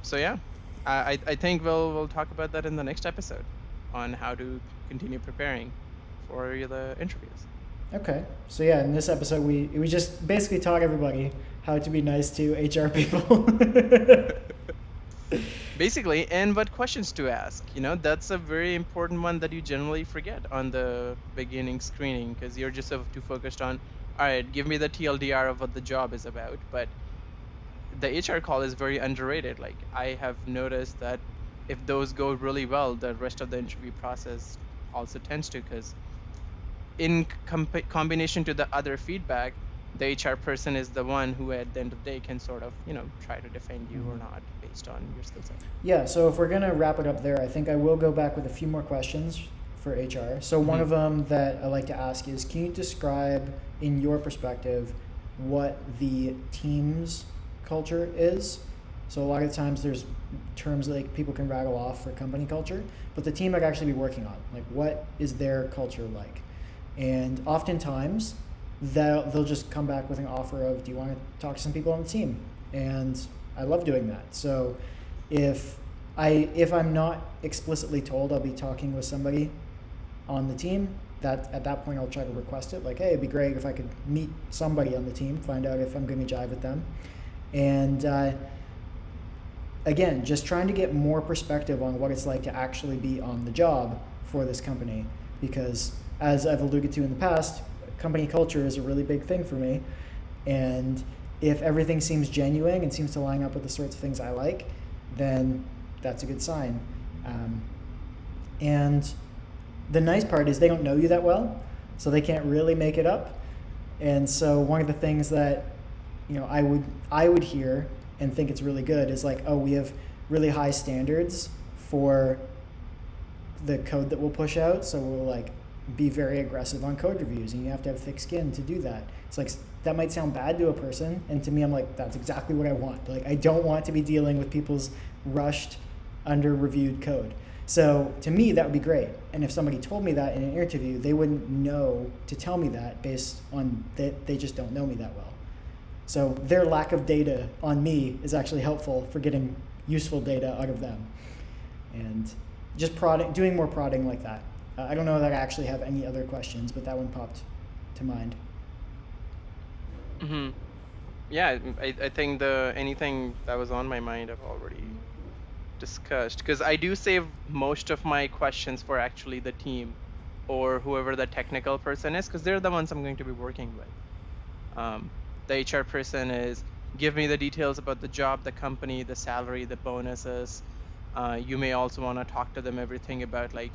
So yeah, I think we'll talk about that in the next episode on how to continue preparing for the interviews. Okay, so yeah, in this episode we just basically taught everybody how to be nice to HR people. Basically, and what questions to ask. That's a very important one that you generally forget on the beginning screening because you're just so too focused on, all right, give me the TLDR of what the job is about. But the HR call is very underrated. Like, I have noticed that if those go really well, the rest of the interview process also tends to, because in combination to the other feedback, the HR person is the one who at the end of the day can sort of, try to defend you or Mhm. not based on your skill set. Yeah, so if we're gonna wrap it up there, I think I will go back with a few more questions for HR. So one Hmm. of them that I like to ask is, can you describe, in your perspective, what the team's culture is? So a lot of times there's terms like people can rattle off for company culture, but the team I'd actually be working on, like what is their culture like? And oftentimes they'll just come back with an offer of, do you want to talk to some people on the team? And I love doing that. So if if I'm not explicitly told I'll be talking with somebody on the team, that at that point I'll try to request it. Like, hey, it'd be great if I could meet somebody on the team, find out if I'm going to jive with them, and again, just trying to get more perspective on what it's like to actually be on the job for this company, because as I've alluded to in the past, company culture is a really big thing for me, and if everything seems genuine and seems to line up with the sorts of things I like, then that's a good sign. Um, and the nice part is they don't know you that well, so they can't really make it up. And so one of the things that I would hear and think it's really good is like, oh, we have really high standards for the code that we'll push out, so we'll like be very aggressive on code reviews, and you have to have thick skin to do that. It's like that might sound bad to a person, and to me, I'm like, that's exactly what I want. Like, I don't want to be dealing with people's rushed, under reviewed code. So to me, that would be great. And if somebody told me that in an interview, they wouldn't know to tell me that based on that they just don't know me that well. So their lack of data on me is actually helpful for getting useful data out of them. And just prodding, doing more prodding like that. I don't know that I actually have any other questions, but that one popped to mind. Hmm. Yeah, I think the anything that was on my mind I've already discussed because I do save most of my questions for actually the team or whoever the technical person is because they're the ones I'm going to be working with. Um, the HR person is give me the details about the job, the company, the salary, the bonuses. You may also want to talk to them everything about like,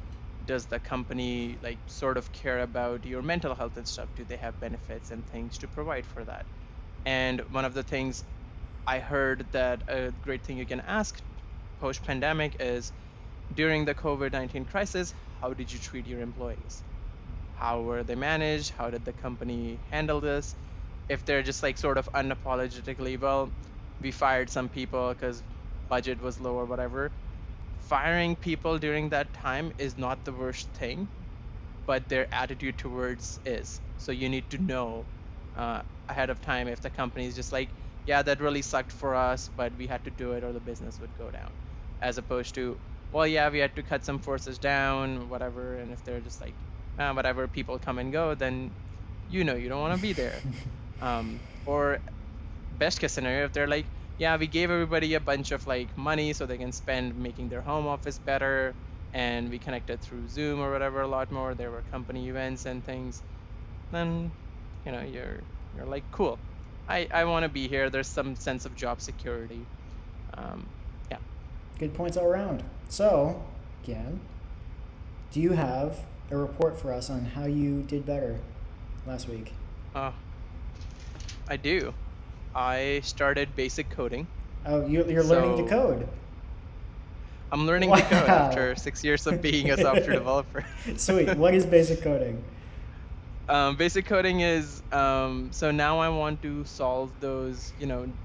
does the company like sort of care about your mental health and stuff? Do they have benefits and things to provide for that? And one of the things I heard that a great thing you can ask post pandemic is during the COVID-19 crisis, how did you treat your employees? How were they managed? How did the company handle this? If they're just like sort of unapologetically, well, we fired some people because budget was low or whatever. Firing people during that time is not the worst thing, but their attitude towards is. So you need to know ahead of time if the company is just like, yeah, that really sucked for us, but we had to do it or the business would go down, as opposed to, well, yeah, we had to cut some forces down, whatever. And if they're just like, whatever, people come and go, then you don't want to be there. Or best case scenario, if they're like, yeah, we gave everybody a bunch of like money so they can spend making their home office better, and we connected through Zoom or whatever a lot more. There were company events and things. Then, you're like, cool. I want to be here. There's some sense of job security. Um, yeah. Good points all around. So, again, do you have a report for us on how you did better last week? Uh, I do. I started basic coding. Oh, you're learning to So code. I'm learning to code Wow. after 6 years of being a software developer. Sweet. What is basic coding? Basic coding is so now I want to solve those,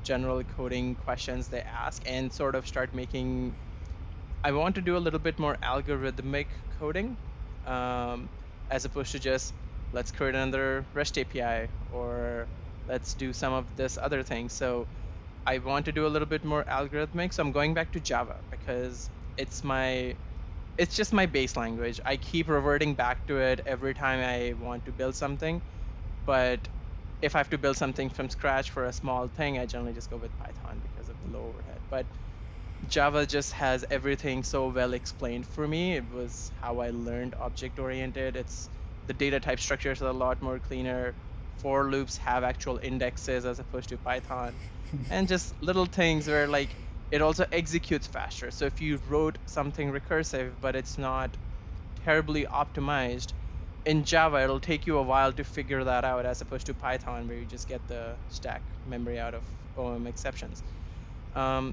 general coding questions they ask and sort of start making I want to do a little bit more algorithmic coding, um, as opposed to just let's create another REST API or let's do some of this other thing. So I want to do a little bit more algorithmic. So I'm going back to Java because it's just my base language. I keep reverting back to it every time I want to build something. But if I have to build something from scratch for a small thing, I generally just go with Python because of the low overhead. But Java just has everything so well explained for me. It was how I learned object oriented. It's the data type structures are a lot more cleaner. For loops have actual indexes as opposed to Python. And just little things where like it also executes faster. So if you wrote something recursive but it's not terribly optimized, in Java it'll take you a while to figure that out as opposed to Python where you just get the stack memory out of OM exceptions.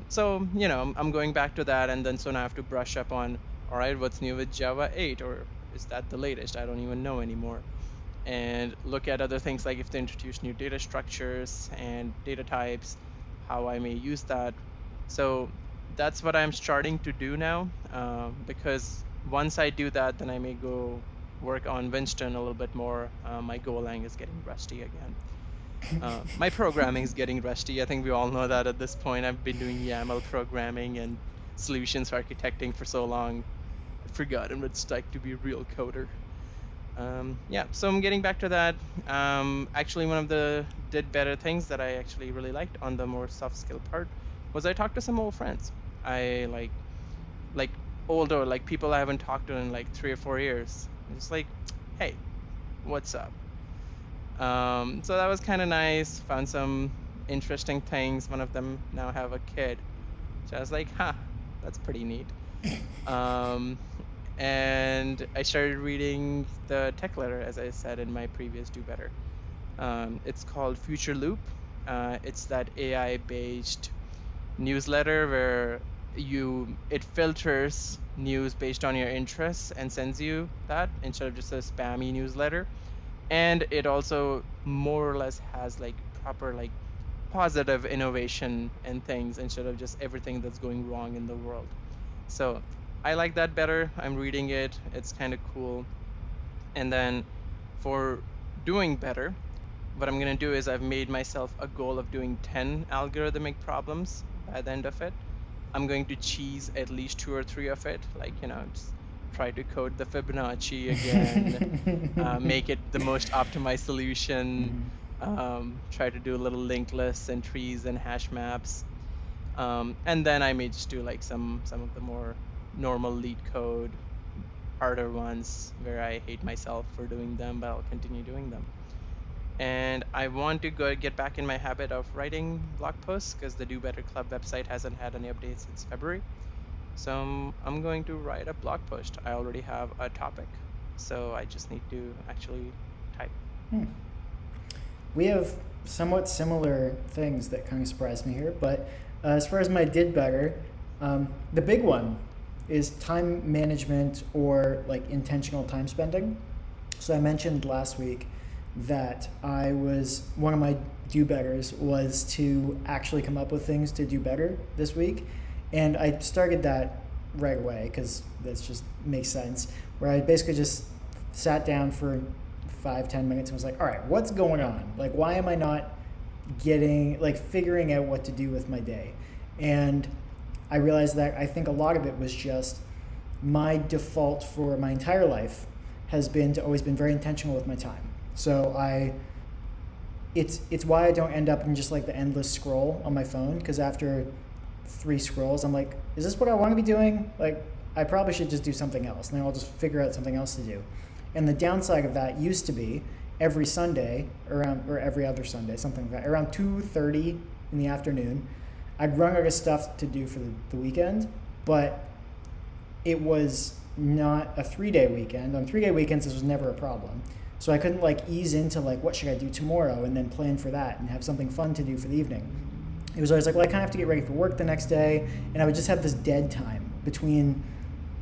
So, I'm going back to that, and then so now I have to brush up on, all right, what's new with Java 8, or is that the latest? I don't even know anymore. And look at other things like if they introduce new data structures and data types, how I may use that. So that's what I'm starting to do now, because once I do that, then I may go work on Winston a little bit more. My Golang is getting rusty again. My programming is getting rusty. I think we all know that at this point. I've been doing YAML programming and solutions architecting for so long. I've forgotten what it's like to be a real coder. Yeah, so I'm getting back to that. Actually, one of the did better things that I actually really liked on the more soft skill part was I talked to some old friends. I like older, like people I haven't talked to in like 3 or 4 years. It's like, hey, what's up? So that was kind of nice. Found some interesting things. One of them now have a kid. So I was like, that's pretty neat. Um, and I started reading the tech letter, as I said in my previous Do Better. It's called Future Loop. It's that AI-based newsletter where it filters news based on your interests and sends you that instead of just a spammy newsletter. And it also more or less has like proper like positive innovation and things instead of just everything that's going wrong in the world. So I like that better. I'm reading it. It's kind of cool. And then for doing better, what I'm going to do is I've made myself a goal of doing 10 algorithmic problems by the end of it. I'm going to cheese at least 2 or 3 of it, like, just try to code the Fibonacci again, make it the most optimized solution, try to do little linked lists and trees and hash maps. And then I may just do like some of the more normal lead code, harder ones where I hate myself for doing them, but I'll continue doing them. And I want to get back in my habit of writing blog posts because the Do Better Club website hasn't had any updates since February. So I'm going to write a blog post. I already have a topic, so I just need to actually type. We have somewhat similar things that kind of surprised me here, but as far as my did better, the big one is time management or like intentional time spending. So I mentioned last week that one of my do betters was to actually come up with things to do better this week. And I started that right away because that just makes sense, where I basically just sat down for 5-10 minutes and was like, all right, what's going on? Like, why am I not figuring out what to do with my day? And I realized that I think a lot of it was just my default for my entire life has been to always been very intentional with my time. So it's why I don't end up in just like the endless scroll on my phone, because after 3 scrolls, I'm like, is this what I want to be doing? Like, I probably should just do something else, and then I'll just figure out something else to do. And the downside of that used to be every Sunday or every other Sunday, something like that, around 2:30 in the afternoon, I'd run out of stuff to do for the weekend, but it was not a 3-day weekend. On 3-day weekends, this was never a problem. So I couldn't like ease into like, what should I do tomorrow, and then plan for that and have something fun to do for the evening. It was always like, well, I kind of have to get ready for work the next day, and I would just have this dead time between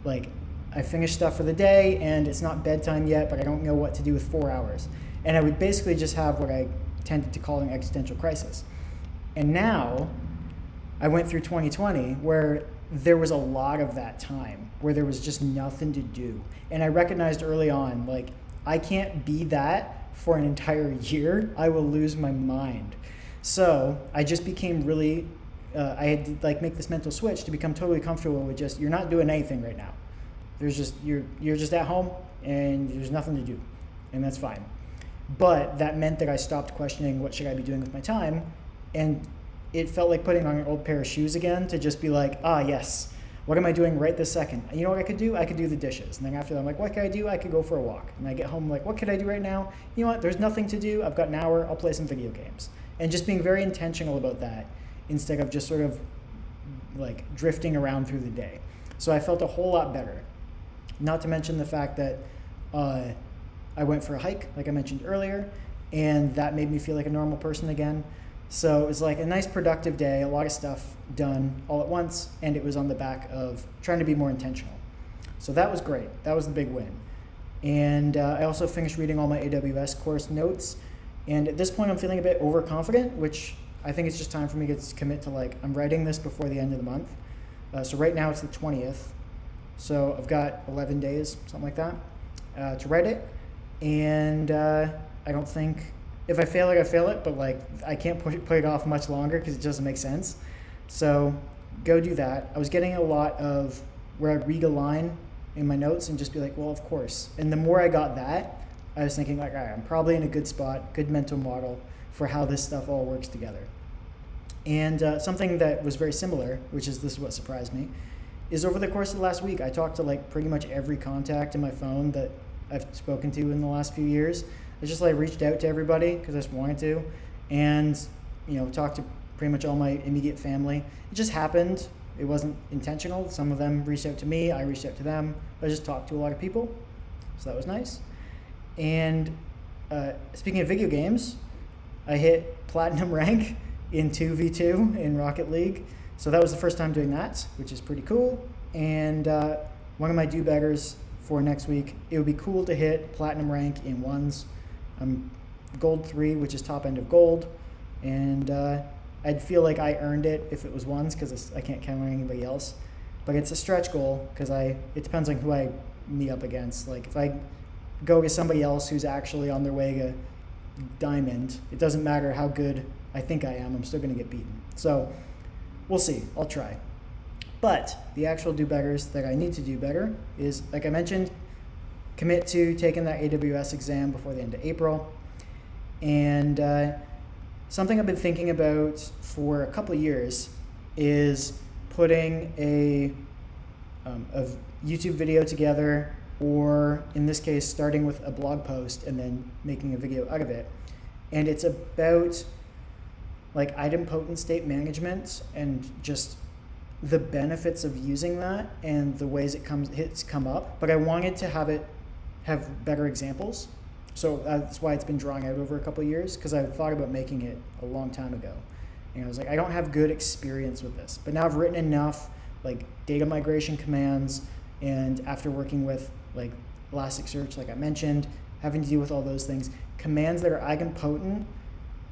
like, I finished stuff for the day and it's not bedtime yet, but I don't know what to do with 4 hours. And I would basically just have what I tended to call an existential crisis. And now I went through 2020 where there was a lot of that time where there was just nothing to do. And I recognized early on, like, I can't be that for an entire year. I will lose my mind. So I just became really, I had to like make this mental switch to become totally comfortable with just, you're not doing anything right now. There's just, you're just at home and there's nothing to do. And that's fine. But that meant that I stopped questioning what should I be doing with my time. And it felt like putting on an old pair of shoes again to just be like, yes, what am I doing right this second? And you know what I could do? I could do the dishes. And then after that, I'm like, what can I do? I could go for a walk. And I get home like, what could I do right now? You know what? There's nothing to do. I've got an hour. I'll play some video games. And just being very intentional about that instead of just sort of like drifting around through the day. So I felt a whole lot better. Not to mention the fact that I went for a hike, like I mentioned earlier, and that made me feel like a normal person again. So it was like a nice productive day, a lot of stuff done all at once, and it was on the back of trying to be more intentional. So that was great. That was the big win. And I also finished reading all my AWS course notes. And at this point, I'm feeling a bit overconfident, which I think it's just time for me to commit to, like, I'm writing this before the end of the month. So right now it's the 20th. So I've got 11 days, something like that, to write it. And I don't think, if I fail it, I fail it, but like I can't put it off much longer because it doesn't make sense. So go do that. I was getting a lot of where I'd read a line in my notes and just be like, well, of course. And the more I got that, I was thinking like, all right, I'm probably in a good spot, good mental model for how this stuff all works together. And something that was very similar, which is this is what surprised me, is over the course of the last week, I talked to like pretty much every contact in my phone that I've spoken to in the last few years. I just like reached out to everybody because I just wanted to, and talked to pretty much all my immediate family. It just happened. It wasn't intentional. Some of them reached out to me. I reached out to them. I just talked to a lot of people, so that was nice. And speaking of video games, I hit platinum rank in 2v2 in Rocket League. So that was the first time doing that, which is pretty cool. And one of my do-betters for next week, it would be cool to hit platinum rank in ones. I'm gold 3, which is top end of gold. And I'd feel like I earned it if it was ones because I can't count on anybody else. But it's a stretch goal because it depends on who I meet up against. Like if I go to somebody else who's actually on their way to diamond, it doesn't matter how good I think I am, I'm still going to get beaten. So we'll see. I'll try. But the actual do-betters that I need to do better is, like I mentioned, commit to taking that AWS exam before the end of April. And something I've been thinking about for a couple of years is putting a YouTube video together, or in this case, starting with a blog post and then making a video out of it. And it's about like idempotent state management and just the benefits of using that and the ways it's come up. But I wanted to have better examples. So that's why it's been drawing out over a couple of years, because I thought about making it a long time ago. And I was like, I don't have good experience with this. But now I've written enough like data migration commands, and after working with like Elasticsearch, like I mentioned, having to deal with all those things, commands that are idempotent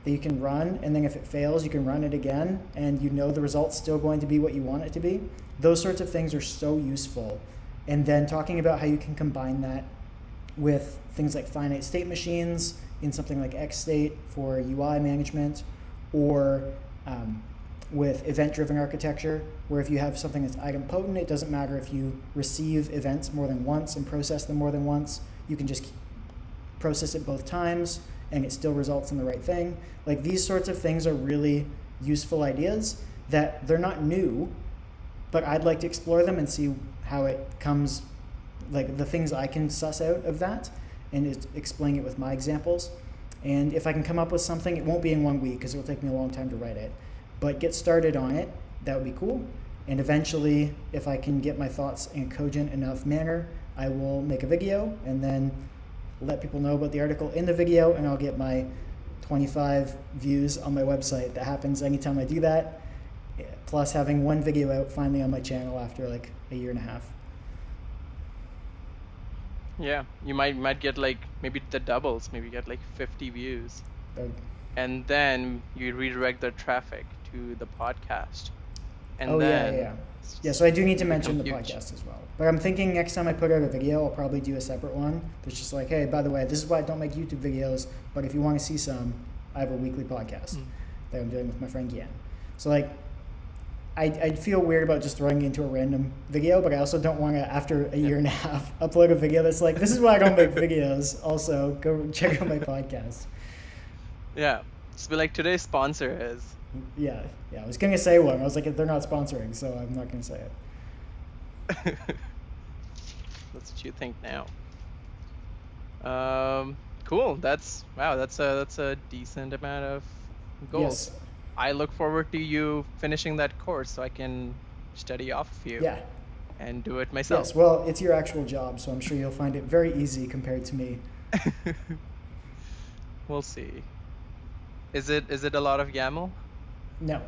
that you can run, and then if it fails, you can run it again, and the result's still going to be what you want it to be. Those sorts of things are so useful. And then talking about how you can combine that with things like finite state machines in something like XState for UI management, or with event-driven architecture, where if you have something that's idempotent, it doesn't matter if you receive events more than once and process them more than once. You can just process it both times, and it still results in the right thing. Like these sorts of things are really useful ideas that they're not new, but I'd like to explore them and see how it comes, like the things I can suss out of that, and explain it with my examples. And if I can come up with something, it won't be in 1 week because it'll take me a long time to write it, but get started on it, that would be cool. And eventually, if I can get my thoughts in a cogent enough manner, I will make a video and then let people know about the article in the video, and I'll get my 25 views on my website. That happens anytime I do that, plus having one video out finally on my channel after like a year and a half. Yeah, you might get like maybe the doubles, maybe get like 50 views. And then you redirect the traffic to the podcast. and Oh yeah, yeah, then yeah. Yeah, so I do need to you become mention the huge. podcast as well. But I'm thinking next time I put out a video, I'll probably do a separate one that's just like, hey, by the way, this is why I don't make YouTube videos, but if you want to see some, I have a weekly podcast that I'm doing with my friend Gian. So like, I feel weird about just throwing it into a random video, but I also don't want to, after a year and a half, upload a video that's like, this is why I don't make videos. Also, go check out my podcast. Yeah. Just be like, today's sponsor is. Yeah, I was going to say one. I was like, they're not sponsoring, so I'm not going to say it. That's what you think now. Cool. That's a decent amount of goals. Yes. I look forward to you finishing that course so I can study off of you. Yeah. And do it myself. Yes, well, it's your actual job, so I'm sure you'll find it very easy compared to me. We'll see. Is it a lot of YAML? No.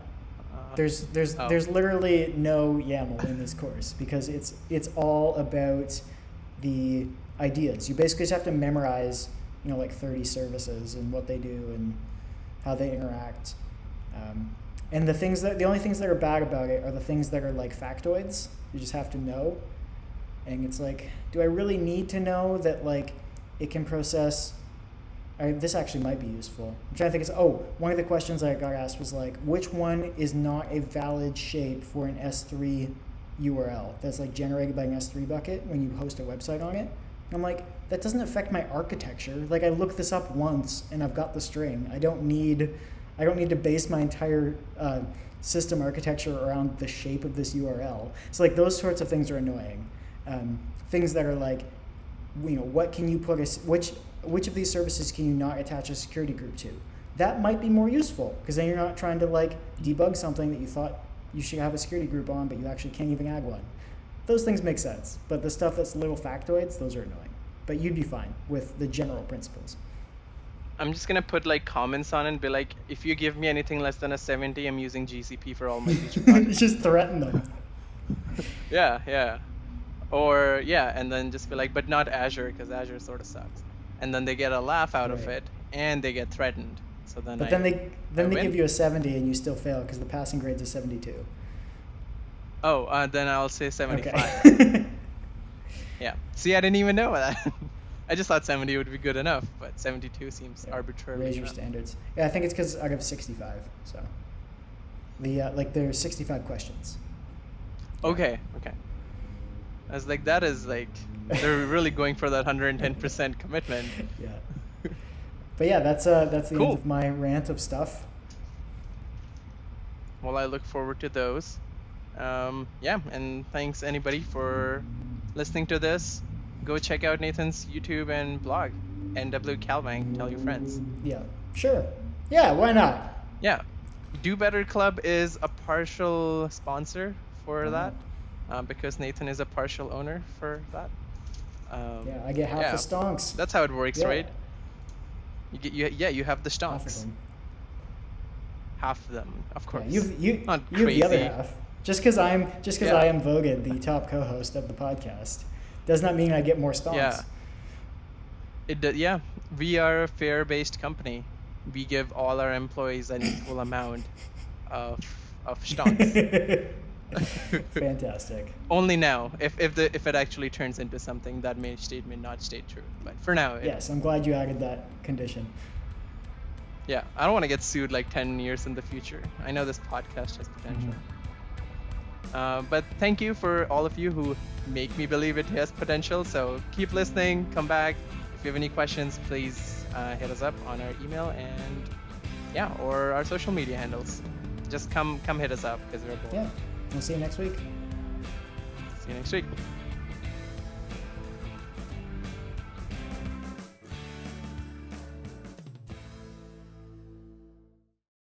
There's literally no YAML in this course because it's all about the ideas. You basically just have to memorize, like 30 services and what they do and how they interact. And the only things that are bad about it are the things that are like factoids. You just have to know. And it's like, do I really need to know that like it can process? This actually might be useful. I'm trying to think. One of the questions I got asked was like, which one is not a valid shape for an S3 URL that's like generated by an S3 bucket when you host a website on it? And I'm like, that doesn't affect my architecture. Like I looked this up once and I've got the string. I don't need to base my entire system architecture around the shape of this URL. So like those sorts of things are annoying. Things that are like, what can you put which of these services can you not attach a security group to? That might be more useful because then you're not trying to like debug something that you thought you should have a security group on, but you actually can't even add one. Those things make sense, but the stuff that's little factoids, those are annoying. But you'd be fine with the general principles. I'm just gonna put like comments on it and be like, if you give me anything less than a 70, I'm using GCP for all my future projects. Just threaten them. Yeah. Or and then just be like, but not Azure because Azure sort of sucks. And then they get a laugh out of it, and they get threatened. So then they give you a 70 and you still fail because the passing grade's a 72. Oh, then I'll say 75. Okay. Yeah. See, I didn't even know that. I just thought 70 would be good enough, but 72 seems arbitrarily. Raise your standards. Yeah, I think it's because out of 65. So there's 65 questions. Okay. I was like, that is like, they're really going for that 110% commitment. Yeah. But yeah, that's the end of my rant of stuff. Well, I look forward to those. And thanks anybody for listening to this. Go check out Nathan's YouTube and blog, NW Calbank. Tell your friends. Yeah, sure. Yeah, why not? Yeah. Do Better Club is a partial sponsor for that, because Nathan is a partial owner for that. I get half the stonks. That's how it works, right? You have the stonks. Half of them, of course. Yeah, you have the other half. Just because I am voted the top co-host of the podcast does not mean I get more stonks. Yeah. We are a fair-based company. We give all our employees an equal amount of stonks. Fantastic. Only now, if it actually turns into something that may not stay true. But for now, yes, I'm glad you added that condition. Yeah, I don't want to get sued like 10 years in the future. I know this podcast has potential. But thank you for all of you who make me believe it has potential. So keep listening, come back. If you have any questions, please hit us up on our email or our social media handles. Just come hit us up because we're bored. Yeah, we'll see you next week. See you next week.